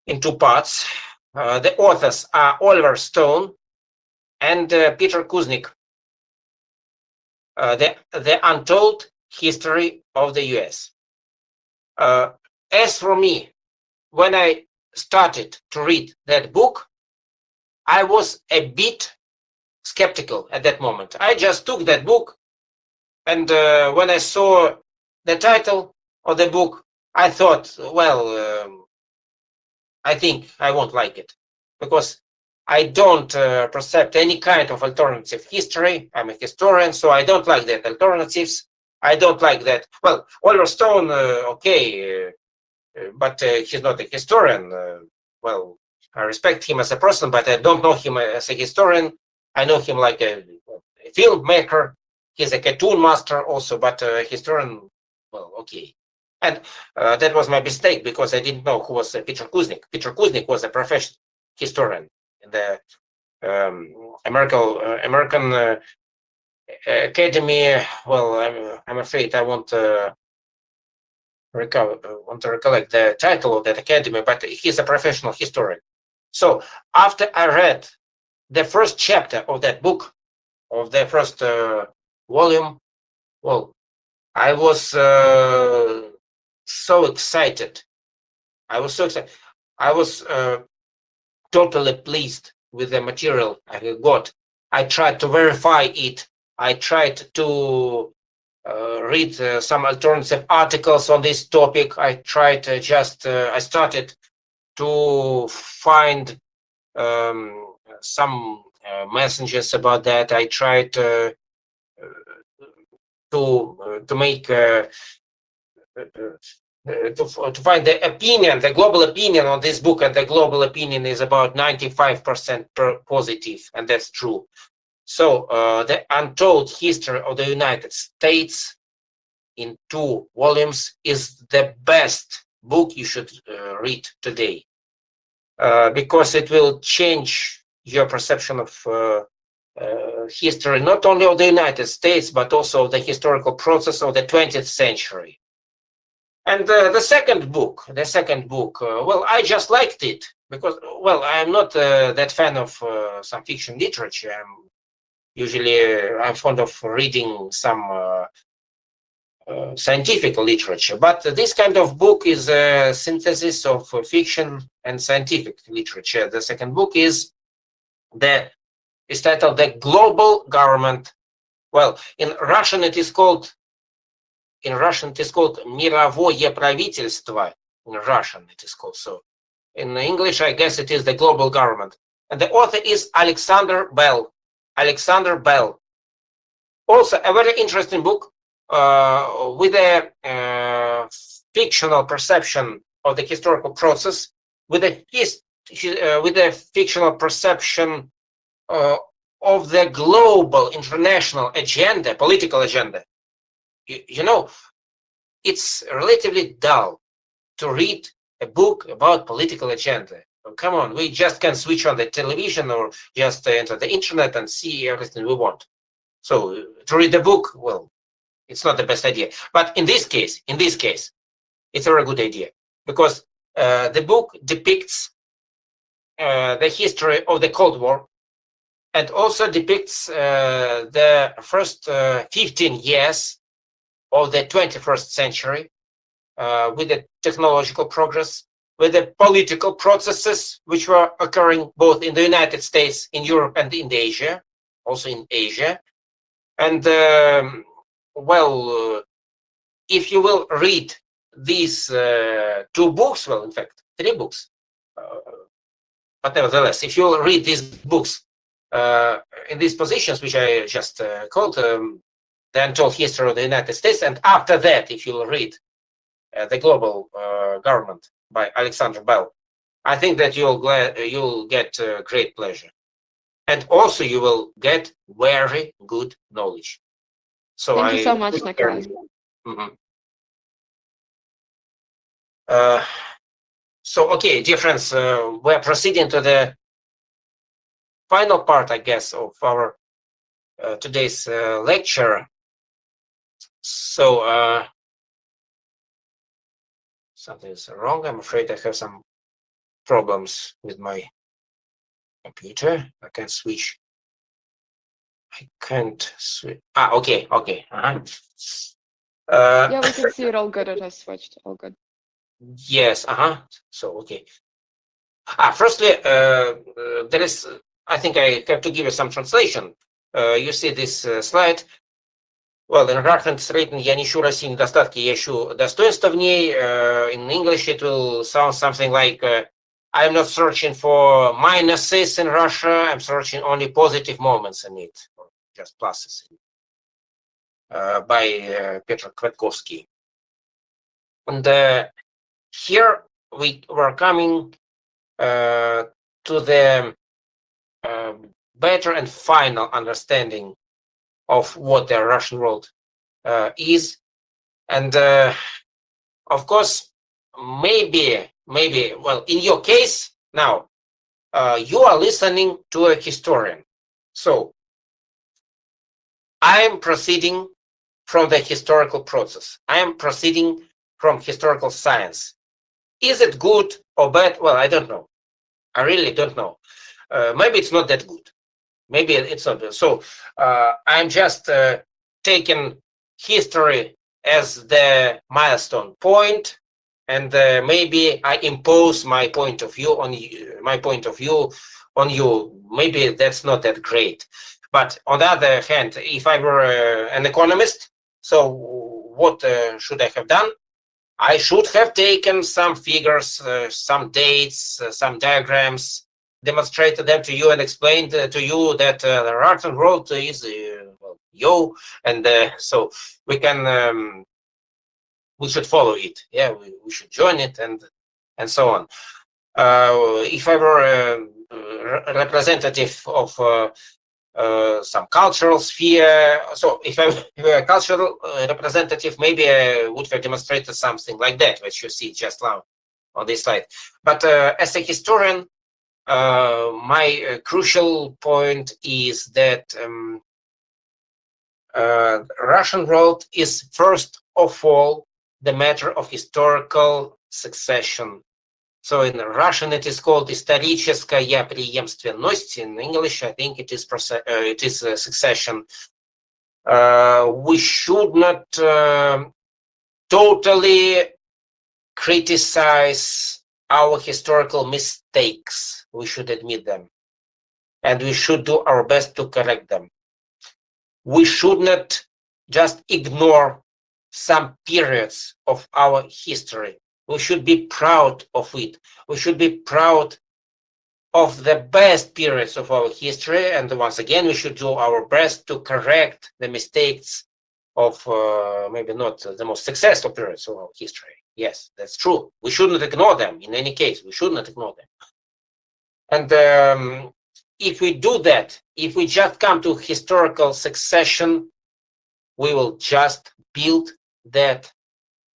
in two parts. The authors are Oliver Stone and Peter Kuznick. The Untold History of the U.S. As for me, when I started to read that book, I was a bit skeptical at that moment. I just took that book, and when I saw the title of the book, I thought, well, I think I won't like it, because I don't perceive any kind of alternative history. I'm a historian, so I don't like that alternatives. I don't like that. Well, Oliver Stone, okay, but he's not a historian. Well, I respect him as a person, but I don't know him as a historian. I know him like a filmmaker. He's a cartoon master also, but historian, well, okay. And that was my mistake, because I didn't know who was Peter Kuznick. Peter Kuznick was a professional historian in the American Academy. Well, I'm afraid I won't want to recollect the title of that academy, but he's a professional historian. So after I read the first chapter of that book, of the first volume, well, I was so excited. I was so excited. I was totally pleased with the material I got. I tried to verify it. I tried to read some alternative articles on this topic. I tried I started to find some messages about that. I tried to make to find the opinion, the global opinion on this book, and the global opinion is about 95% positive, and that's true. So the Untold History of the United States in two volumes is the best book you should read today, because it will change your perception of history, not only of the United States, but also of the historical process of the 20th century. And the second book, well, I just liked it because, well, I'm not that fan of some fiction literature. I'm fond of reading some scientific literature, but this kind of book is a synthesis of fiction and scientific literature. The second book is titled The Global Government. Well, in Russian it is called Мировое правительство. In Russian it is called so. In English, I guess it is The Global Government. And the author is Alexander Bell. Alexander Bell. Also a very interesting book with a fictional perception of the historical process, with a fictional perception of the global international agenda, political agenda. You know, it's relatively dull to read a book about political agenda. Oh, come on, we just can switch on the television or just enter the internet and see everything we want. So to read the book, well, it's not the best idea. But in this case, it's a very good idea, because the book depicts the history of the Cold War, and also depicts the first 15 years of the 21st century, with the technological progress, with the political processes which were occurring both in the United States, in Europe, and in Asia, also in Asia. And if you will read these two books, well, in fact, three books, but nevertheless, if you will read these books in these positions, which I just called the Untold History of the United States, and after that, if you will read The Global Government by Alexander Bell, I think that you'll get great pleasure, and also you will get very good knowledge. So Thank you so much, Nikolai. So okay, dear friends, we're proceeding to the final part, I guess, of our today's lecture. So something is wrong. I'm afraid I have some problems with my computer. I can't switch. Okay. Yeah, we can see it all good. It has switched. All good. Yes. So okay. Firstly, there is. I think I have to give you some translation. You see this slide. Well, in Russian it's written «Я не ищу России недостатки, я ищу достоинства в ней». In English it will sound something like I'm not searching for minuses in Russia, I'm searching only positive moments in it, or just pluses. By Petr Kvetkovsky. And here we were coming to the better and final understanding of what the Russian world is. And of course, maybe, well, in your case, now, you are listening to a historian. So I am proceeding from the historical process. I am proceeding from historical science. Is it good or bad? Well, I don't know. I really don't know. Maybe it's not that good. Maybe it's not. So I'm just taking history as the milestone point, and maybe I impose my point of view on you. Maybe that's not that great. But on the other hand, if I were an economist, so what should I have done? I should have taken some figures, some dates, some diagrams, demonstrated them to you and explained to you that the Russian world is yo, and so we can we should follow it. Yeah, we should join it and so on. If I were a representative of some cultural sphere, so if I were a cultural representative, maybe I would have demonstrated something like that, which you see just now on this slide. But as a historian, my crucial point is that Russian world is first of all the matter of historical succession. So in Russian it is called историческая преемственность. In English, I think it is succession. We should not totally criticize our historical mistakes. We should admit them, and we should do our best to correct them. We should not just ignore some periods of our history. We should be proud of it. We should be proud of the best periods of our history, and once again, we should do our best to correct the mistakes of maybe not the most successful periods of our history. Yes, that's true. We should not ignore them. In any case, we should not ignore them. And if we do that, if we just come to historical succession, we will just build that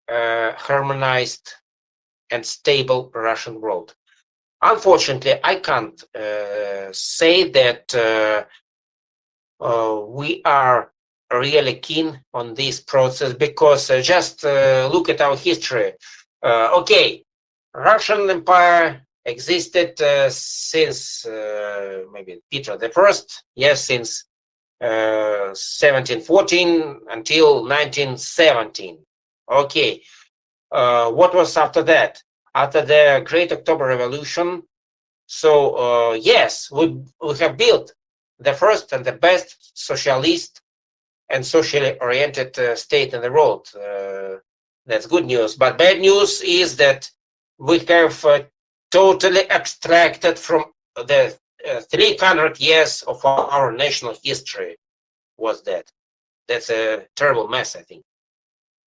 harmonized and stable Russian world. Unfortunately, I can't say that we are really keen on this process, because just look at our history. Okay, Russian Empire existed since maybe Peter the First, yes, since 1714 until 1917. Okay, what was after that? After the Great October Revolution, so yes, we have built the first and the best socialist and socially oriented state in the world. That's good news. But bad news is that we have totally abstracted from the 300 years of our national history. Was that? That's a terrible mess, I think.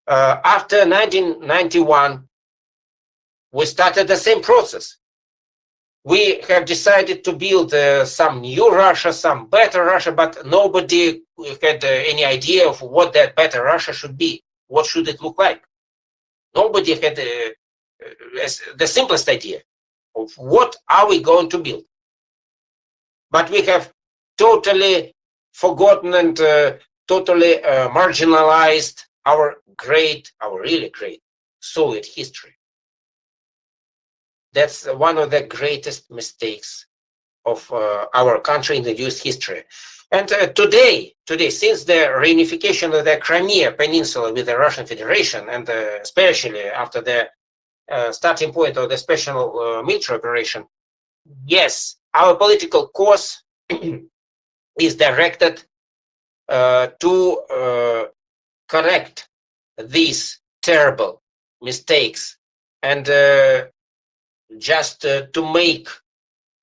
After 1991, we started the same process. We have decided to build some new Russia, some better Russia, but nobody had any idea of what that better Russia should be. What should it look like? Nobody had the simplest idea of what are we going to build. But we have totally forgotten and totally marginalized our really great Soviet history. That's one of the greatest mistakes of our country in the youth history. And today, since the reunification of the Crimea Peninsula with the Russian Federation, and especially after the starting point of the special military operation, yes, our political course is directed to correct these terrible mistakes, and just to make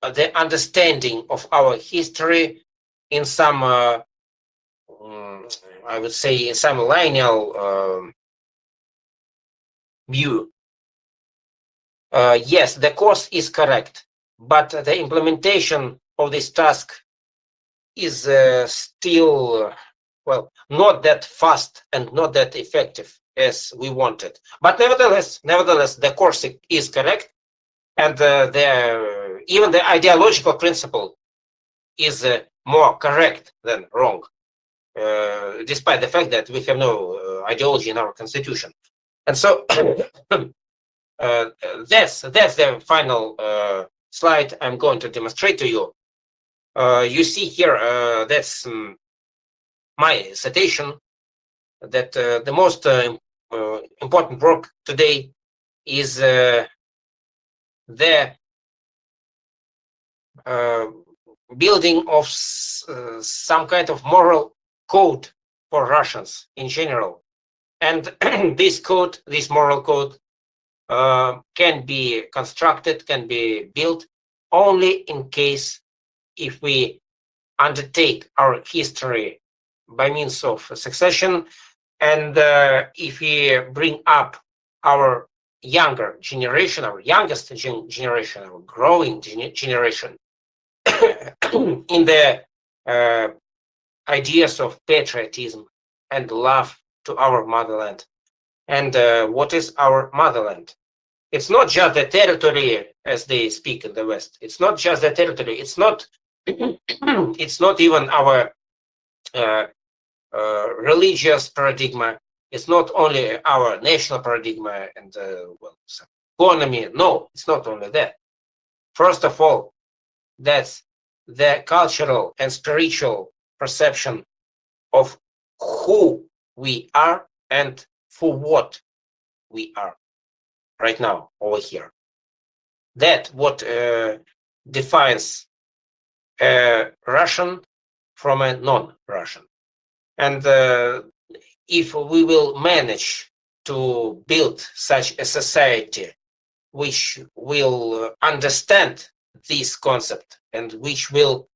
the understanding of our history in some, I would say, in some lineal view. Yes, the course is correct, but the implementation of this task is still, well, not that fast and not that effective as we wanted. But nevertheless, the course is correct, and even the ideological principle is more correct than wrong, despite the fact that we have no ideology in our constitution. And so that's the final slide I'm going to demonstrate to you. You see here, that's my citation, that the most important work today is the building of some kind of moral code for Russians in general. And this code, this moral code, can be constructed, can be built only in case if we undertake our history by means of succession, and if we bring up our younger generation, our youngest generation, our growing generation, in the ideas of patriotism and love to our motherland. And what is our motherland? It's not just the territory, as they speak in the West. It's not just the territory. It's not. It's not even our religious paradigm. It's not only our national paradigm and well, economy. No, it's not only that. First of all, that's the cultural and spiritual perception of who we are and for what we are right now over here. That what defines a Russian from a non-Russian. And if we will manage to build such a society which will understand this concept and which will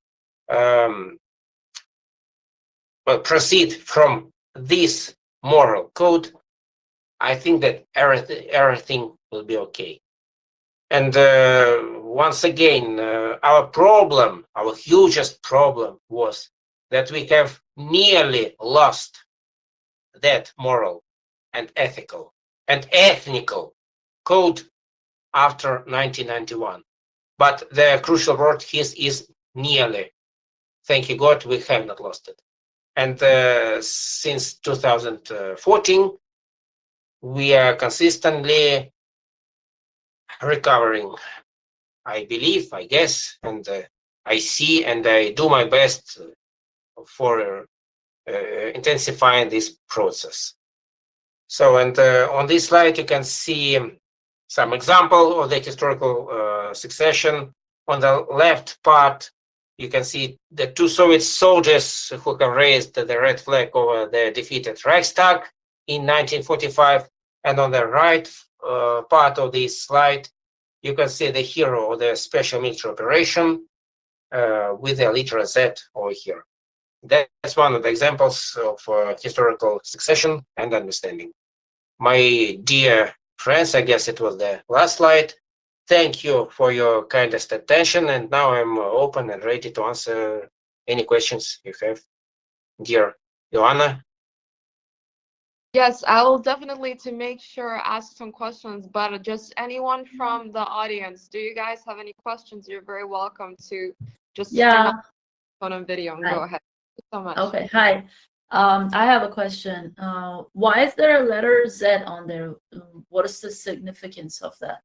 proceed from this moral code, I think that everything will be okay. And once again, our problem, our hugest problem was that we have nearly lost that moral and ethical and ethnical code after 1991. But the crucial word here is nearly. Thank you God, we have not lost it. And since 2014, we are consistently recovering, I believe, I guess, and I see and I do my best for intensifying this process. So, and on this slide, you can see some example of the historical succession. On the left part, you can see the two Soviet soldiers who have raised the red flag over the defeated Reichstag in 1945. And on the right part of this slide, you can see the hero of the special military operation with the letter Z over here. That's one of the examples of historical succession and understanding. My dear friends, I guess it was the last slide. Thank you for your kindest attention, and now I'm open and ready to answer any questions you have. Dear Joanna. Yes, I will definitely to make sure ask some questions, but just anyone from the audience, do you guys have any questions? You're very welcome to just turn on phone and video and go ahead. Thank you so much. Okay, hi. I have a question. Why is there a letter Z on there? What is the significance of that?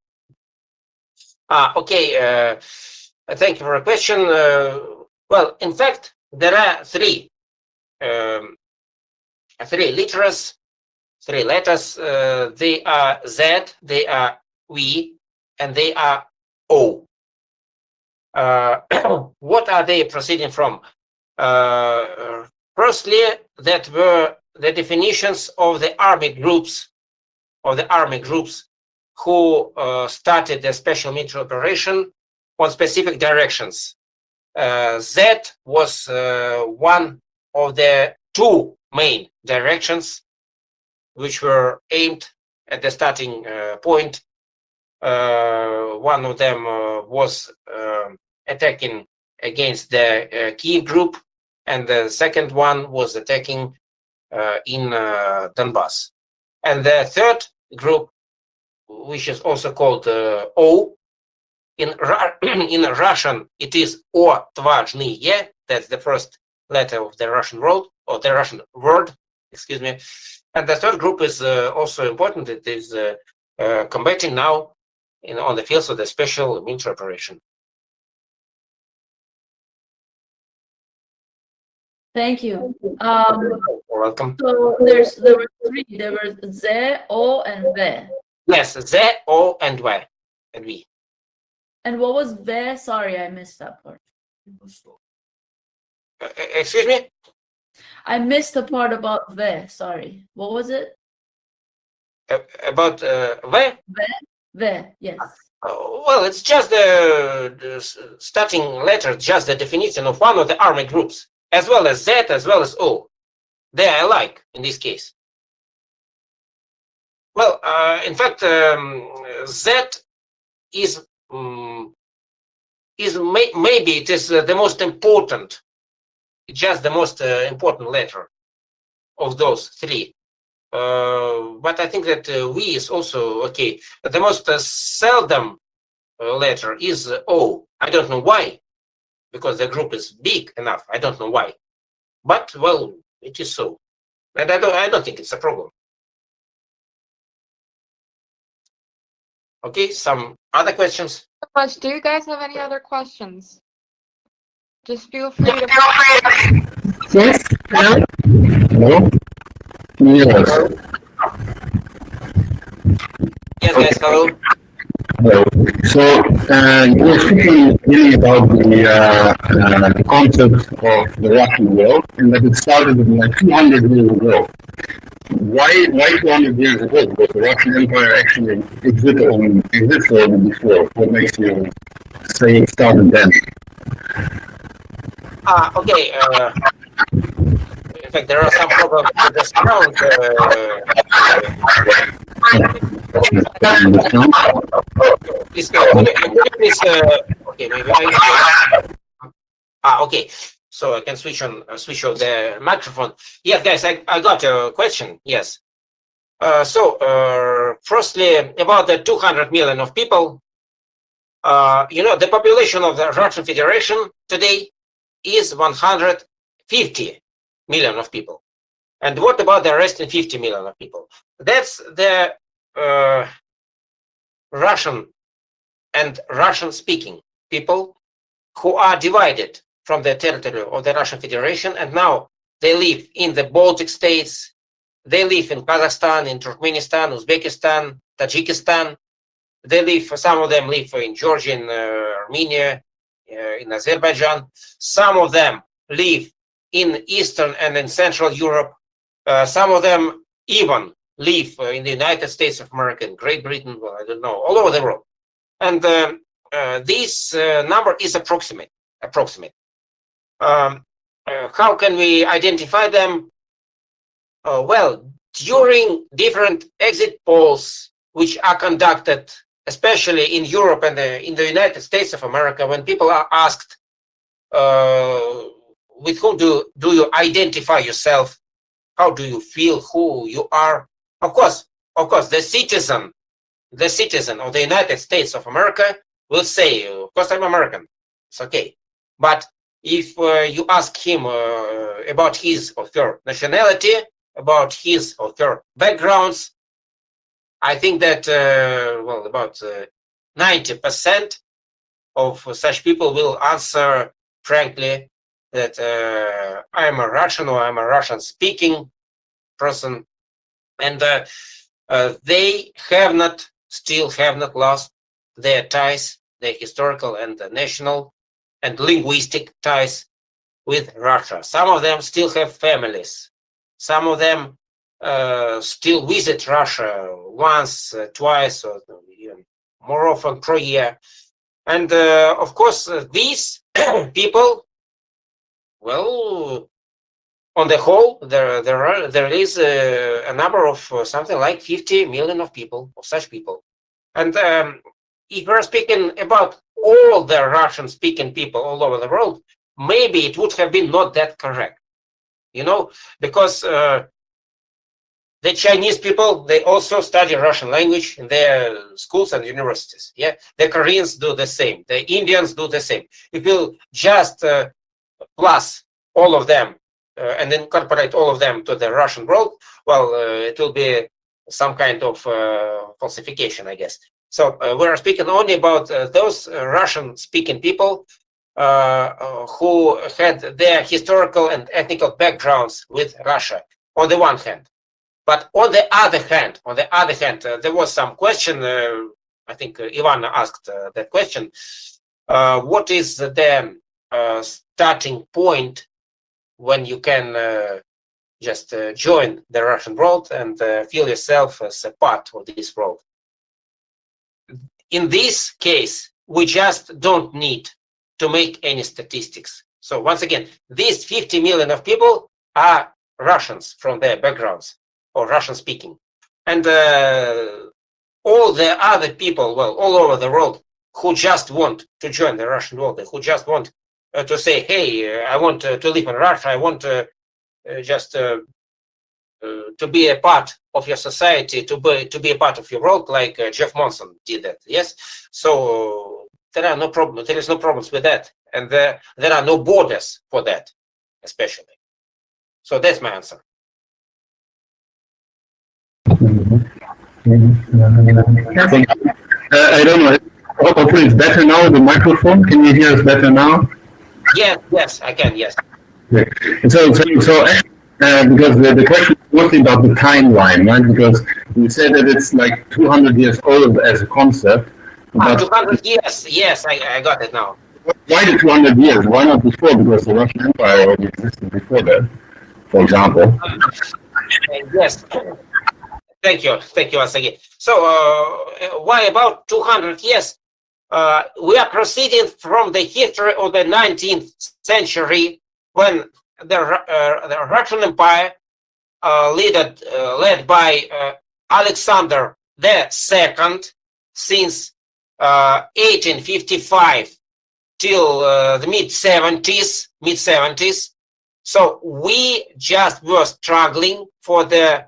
Okay, thank you for the question. Well, in fact, there are three letters. They are Z, they are V, and they are O. What are they proceeding from? Firstly, that were the definitions of the army groups, who started the special military operation on specific directions. Z was one of the two main directions which were aimed at the starting point. One of them was attacking against the Kiev group, and the second one was attacking in Donbass. And the third group, which is also called O, in Russian it is Отважные. That's the first letter of the Russian word, or the Russian word, excuse me. And the third group is also important. It is combating now on the fields of the special military operation. Thank you. You're welcome. So there were three. There were Z, O, and V. Yes, Z, O, and V. And V. And what was V? Sorry, I missed that part. Excuse me? I missed the part about V. Sorry. What was it? About V? V, yes. Well, it's just the starting letter, just the definition of one of the army groups, as well as Z, as well as O. They are alike in this case. Well, in fact, Z is maybe it is the most important, just the most important letter of those three. But I think that V is also okay. But the most seldom letter is O. I don't know why, because the group is big enough. I don't know why, but well, it is so, and I don't think it's a problem. Okay, some other questions? Do you guys have any other questions? Just feel free to. Yes. Hello. Hello. Yes. Yes, guys, hello. Hello. So you were speaking really about the concept of the Russian world, and that it started like 200 years ago. Why 200 years ago? Because the Russian Empire actually existed already before. What makes you say it started then? Okay. In fact, there are some problems with the sound. Please, could you please? Okay, maybe okay. So I can switch off the microphone. Yes, guys, I got your question. Yes. Firstly, about the 200 million of people, the population of the Russian Federation today is 150 million of people. And what about the rest of 50 million of people? That's the Russian and Russian-speaking people who are divided from the territory of the Russian Federation, and now they live in the Baltic states, they live in Kazakhstan, in Turkmenistan, Uzbekistan, Tajikistan. Some of them live in Georgia, in Armenia, in Azerbaijan. Some of them live in Eastern and in Central Europe. Some of them even live in the United States of America, in Great Britain, well, I don't know, all over the world. And this number is approximate. How can we identify them? Well, during different exit polls, which are conducted, especially in Europe and in the United States of America, when people are asked, with whom do you identify yourself? How do you feel who you are? Of course, the citizen of the United States of America will say, of course, I'm American. It's okay. But if you ask him about his or her nationality, about his or her backgrounds, I think that, about 90% of such people will answer frankly that I'm a Russian or I'm a Russian-speaking person, and they still have not lost their ties, their historical and national and linguistic ties with Russia. Some of them still have families. Some of them still visit Russia once, twice, or even more often per year. And of course, these people, well, on the whole, there is a number of something like 50 million of such people. And if we're speaking about all the Russian-speaking people all over the world, maybe it would have been not that correct, because the Chinese people, they also study Russian language in their schools and universities. Yeah, the Koreans do the same. The Indians do the same. If you just plus all of them and incorporate all of them to the Russian world, well, it will be some kind of falsification, I guess. So we're speaking only about those Russian-speaking people who had their historical and ethnical backgrounds with Russia, on the one hand. But on the other hand, there was some question. I think Ivan asked that question. What is the starting point when you can just join the Russian world and feel yourself as a part of this world? In this case, we just don't need to make any statistics. So once again, these 50 million of people are Russians from their backgrounds, or Russian speaking. And all the other people, well, all over the world, who just want to join the Russian world, who just want to say, hey, I want to live in Russia, I want just to be a part of your society, to be a part of your world, like Jeff Monson did that, yes? So there is no problems with that. And there are no borders for that, especially. So that's my answer. I don't know. Hopefully it's better now, the microphone. Can you hear us better now? Yes, I can, yes. Okay. So because the question is mostly about the timeline, right? Because You said that it's like 200 years old as a concept. But 200 years. Yes, I got it now. why the 200 years? Why not before? Because the Russian Empire already existed before that, for example. Yes. Thank you once again. So, why about 200 years? We are proceeding from the history of the 19th century when the Russian Empire, led by Alexander II, since 1855 till the mid-70s. So we just were struggling for the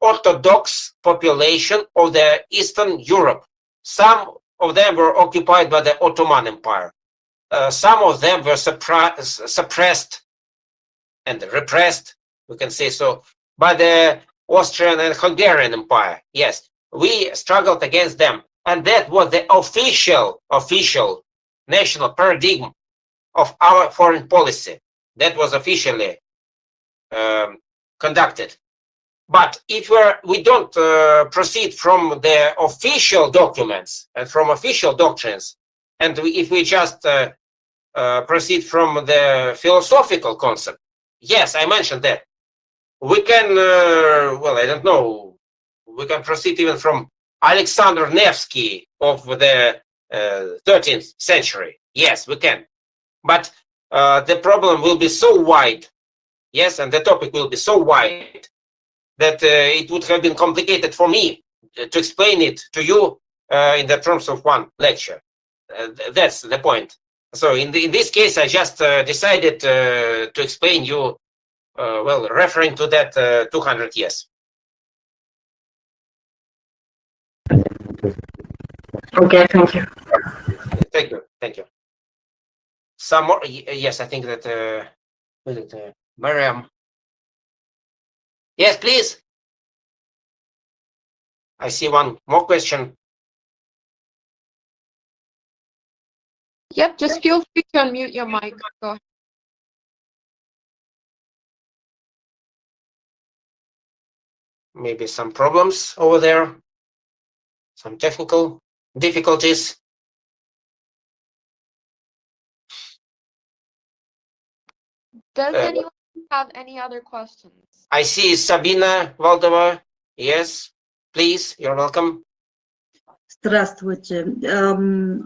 Orthodox population of the Eastern Europe. Some of them were occupied by the Ottoman Empire. Some of them were suppressed and repressed, we can say so, by the Austrian and Hungarian Empire. Yes, we struggled against them. And that was the official national paradigm of our foreign policy. That was officially conducted. But if we don't proceed from the official documents and from official doctrines, and if we just proceed from the philosophical concept, yes, I mentioned that. We can, well, I don't know, we can proceed even from Alexander Nevsky of the 13th century. Yes, we can. But the problem will be so wide, yes, and the topic will be so wide that it would have been complicated for me to explain it to you in the terms of one lecture. That's the point. So in this case, I just decided to explain you, well, referring to that 200 years. Okay, thank you. Thank you. Some more? Yes, I think that Miriam. Yes, please. I see one more question. Yep, just feel free to unmute your mic. Go ahead. Maybe some problems over there, some technical difficulties. Does anyone have any other questions? I see Sabina Valdova. Yes, please, you're welcome. Здравствуйте.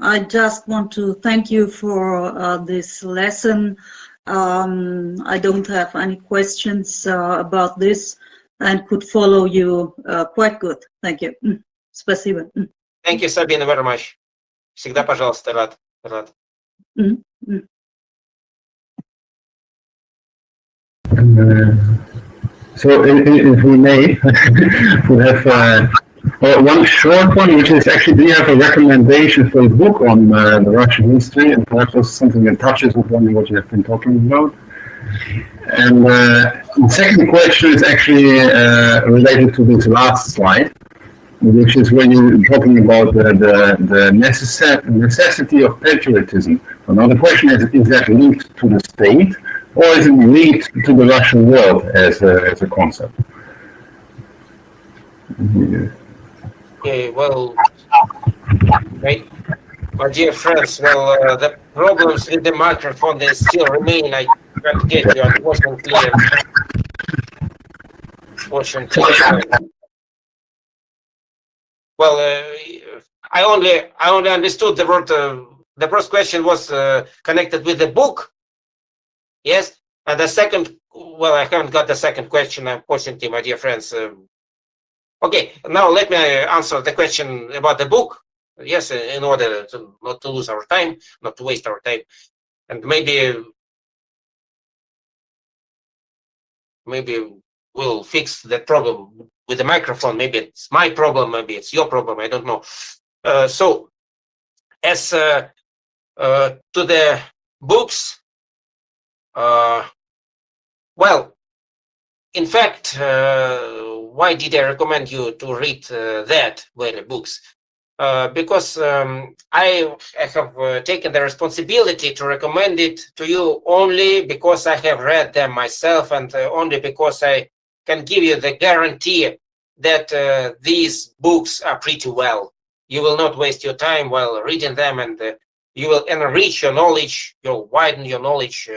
I just want to thank you for this lesson. I don't have any questions about this and could follow you quite good. Thank you. Спасибо. Thank you, Sabina, very much. Всегда, пожалуйста, рад. So if we may, we have one short one, which is actually, do you have a recommendation for a book on the Russian history, and perhaps also something that touches upon what you have been talking about? And the second question is actually related to this last slide, which is when you're talking about the necessity of patriotism. So now the question is that linked to the state, or is it linked to the Russian world as a concept? Okay, well, right. My dear friends, well, the problems with the microphone, they still remain. I can't get you, unfortunately. Well, I only understood the word. The first question was connected with the book. Yes, and the second, well, I haven't got the second question, unfortunately, my dear friends. Okay, now let me answer the question about the book. Yes, in order to not to lose our time, not to waste our time, and maybe we'll fix that problem with the microphone. Maybe it's my problem, maybe it's your problem. I don't know. So, as to the books, well, in fact, why did I recommend you to read that very books? Because I have taken the responsibility to recommend it to you only because I have read them myself, and only because I can give you the guarantee that these books are pretty well. You will not waste your time while reading them, and you will enrich your knowledge, you'll widen your knowledge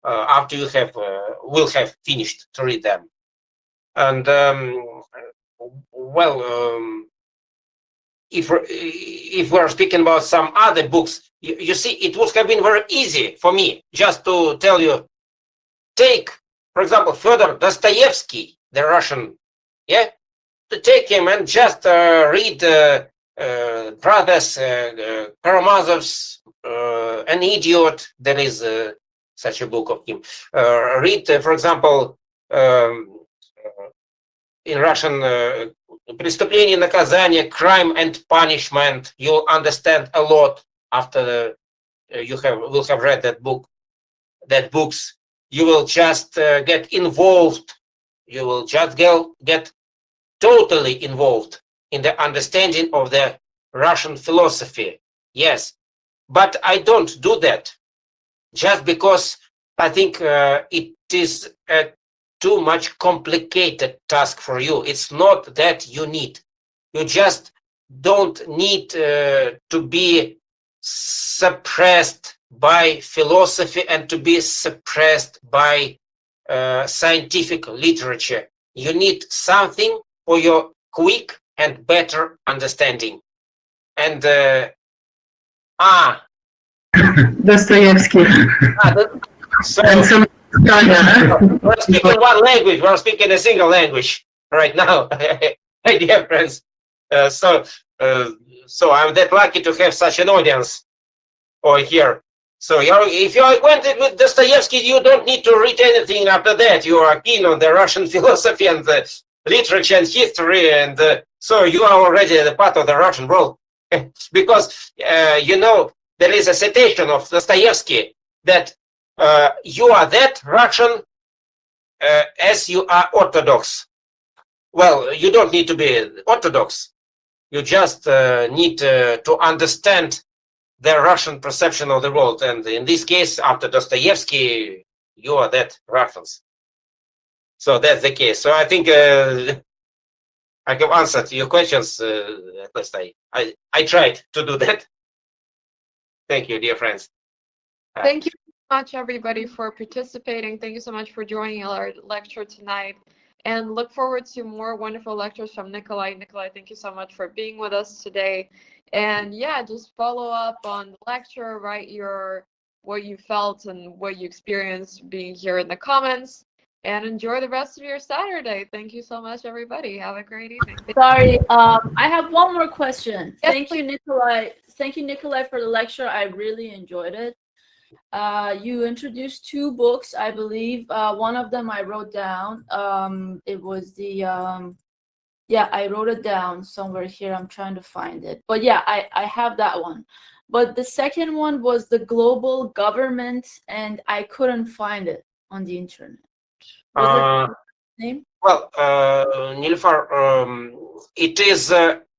after you will have finished to read them. And if we're speaking about some other books, you see, it would have been very easy for me just to tell you, take, for example, Fyodor Dostoevsky, the Russian, yeah, to take him and just read Brothers Karamazov's An Idiot. There is such a book of him. Read, for example, in Russian, Преступление и наказание, Crime and Punishment. You'll understand a lot after you will have read that books. You will just get involved. You will just get totally involved in the understanding of the Russian philosophy. Yes, but I don't do that just because I think it is a too much complicated task for you. It's not that you need. You just don't need to be suppressed by philosophy and to be suppressed by scientific literature. You need something for your quick and better understanding. And Dostoevsky. So And some we're speaking one language. We're speaking a single language right now, my dear friends. So I'm that lucky to have such an audience over here. So if you're acquainted with Dostoevsky, you don't need to read anything after that. You are keen on the Russian philosophy and the literature and history, and so you are already the part of the Russian world. Because you know, there is a citation of Dostoevsky that you are that Russian as you are Orthodox. Well, you don't need to be Orthodox. You just need to understand the Russian perception of the world. And in this case, after Dostoevsky, you are that Russians. So that's the case. So I think I have answered your questions. At least I tried to do that. Thank you, dear friends. Thank you so much, everybody, for participating. Thank you so much for joining our lecture tonight. And look forward to more wonderful lectures from Nikolai. Nikolai, thank you so much for being with us today. And yeah, just follow up on the lecture, write what you felt and what you experienced being here in the comments, and enjoy the rest of your Saturday. Thank you so much, everybody. Have a great evening. Sorry, I have one more question. Yes, Thank you, Nikolai. Thank you, Nikolai, for the lecture. I really enjoyed it. You introduced two books, I believe. One of them I wrote down. It was the yeah, I wrote it down somewhere here. I'm trying to find it. But yeah, I have that one. But the second one was the global government, and I couldn't find it on the internet. Was it the name? Well, Nilfar, it is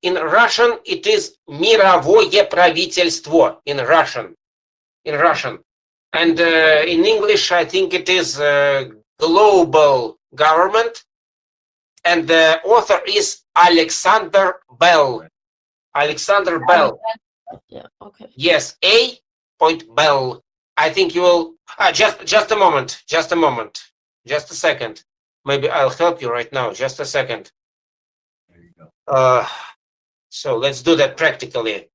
in Russian. It is мировое правительство in Russian. And in English, I think it is global government. And the author is Alexander Bell. Alexander Bell. Yeah. Okay. Yes, A. Bell. I think you will. Just a moment. Just a second. Maybe I'll help you right now. Just a second. There you go. So let's do that practically.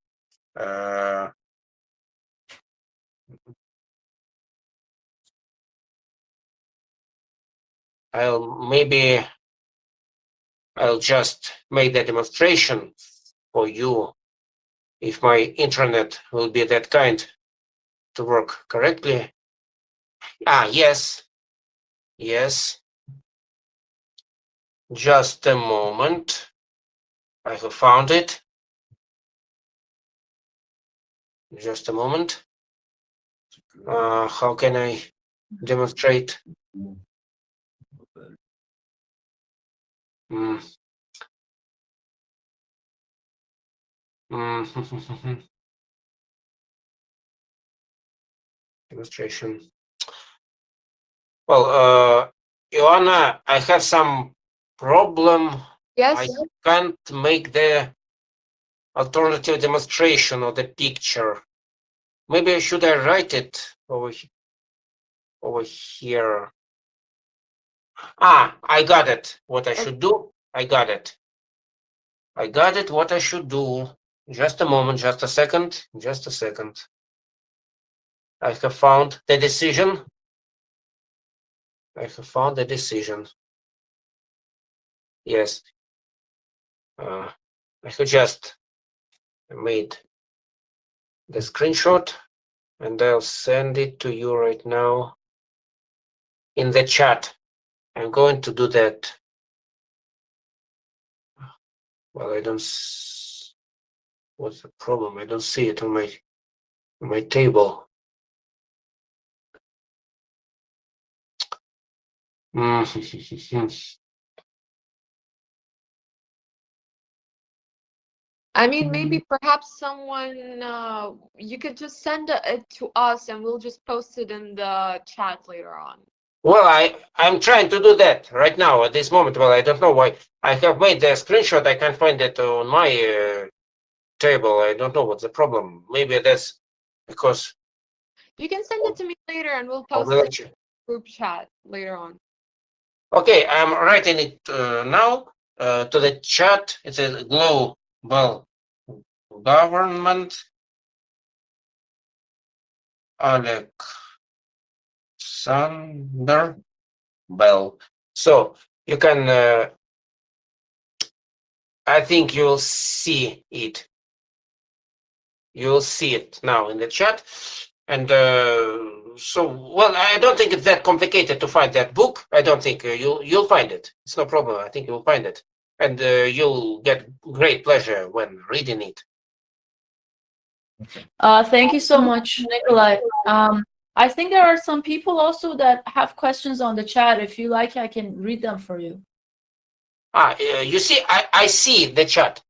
I'll just make the demonstration for you if my internet will be that kind to work correctly. Yes. Just a moment. I have found it. Just a moment. How can I demonstrate? Demonstration. Well, Ioana, I have some problem Yes. I can't make the alternative demonstration of the picture. Maybe should I write it over here? Ah, I got it. What I should do? I got it. I got it. What I should do? Just a moment. Just a second. Just a second. I have found the decision. I have found the decision. Yes. I have just made the screenshot and I'll send it to you right now in the chat. I'm going to do that. Well, I don't. What's the problem? I don't see it on my table. I mean, maybe perhaps someone, you could just send it to us and we'll just post it in the chat later on. Well, I'm trying to do that right now at this moment. Well, I don't know why. I have made the screenshot. I can't find it on my table. I don't know what's the problem. Maybe that's because You can send it to me later and we'll of post the it in lecture. the group chat later on. Okay, I'm writing it now to the chat. It says global government Alexander Bell. So you can, I think you'll see it. You'll see it now in the chat. And well, I don't think it's that complicated to find that book. I don't think you'll find it. It's no problem. I think you'll find it. And you'll get great pleasure when reading it. Thank you so much, Nikolai. I think there are some people also that have questions on the chat. If you like, I can read them for you. You see, I see the chat.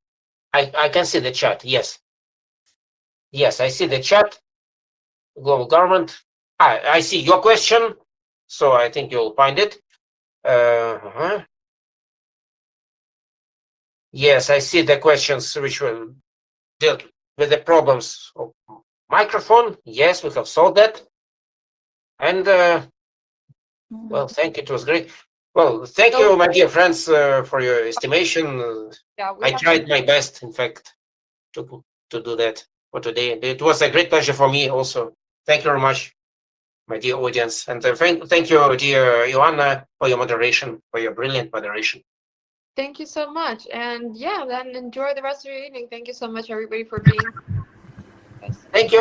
I can see the chat. Yes. Yes, I see the chat. Global government. I see your question. So I think you'll find it. Yes, I see the questions which will deal with the problems of microphone. Yes, we have solved that. And well, thank you. It was great. Well, thank you, my dear friends, for your estimation. Yeah, I tried my best, in fact, to do that for today. It was a great pleasure for me also. Thank you very much, my dear audience. And thank you, dear Joanna, for your moderation, for your brilliant moderation. Thank you so much. And yeah, then enjoy the rest of your evening. Thank you so much, everybody, for being. Thank you.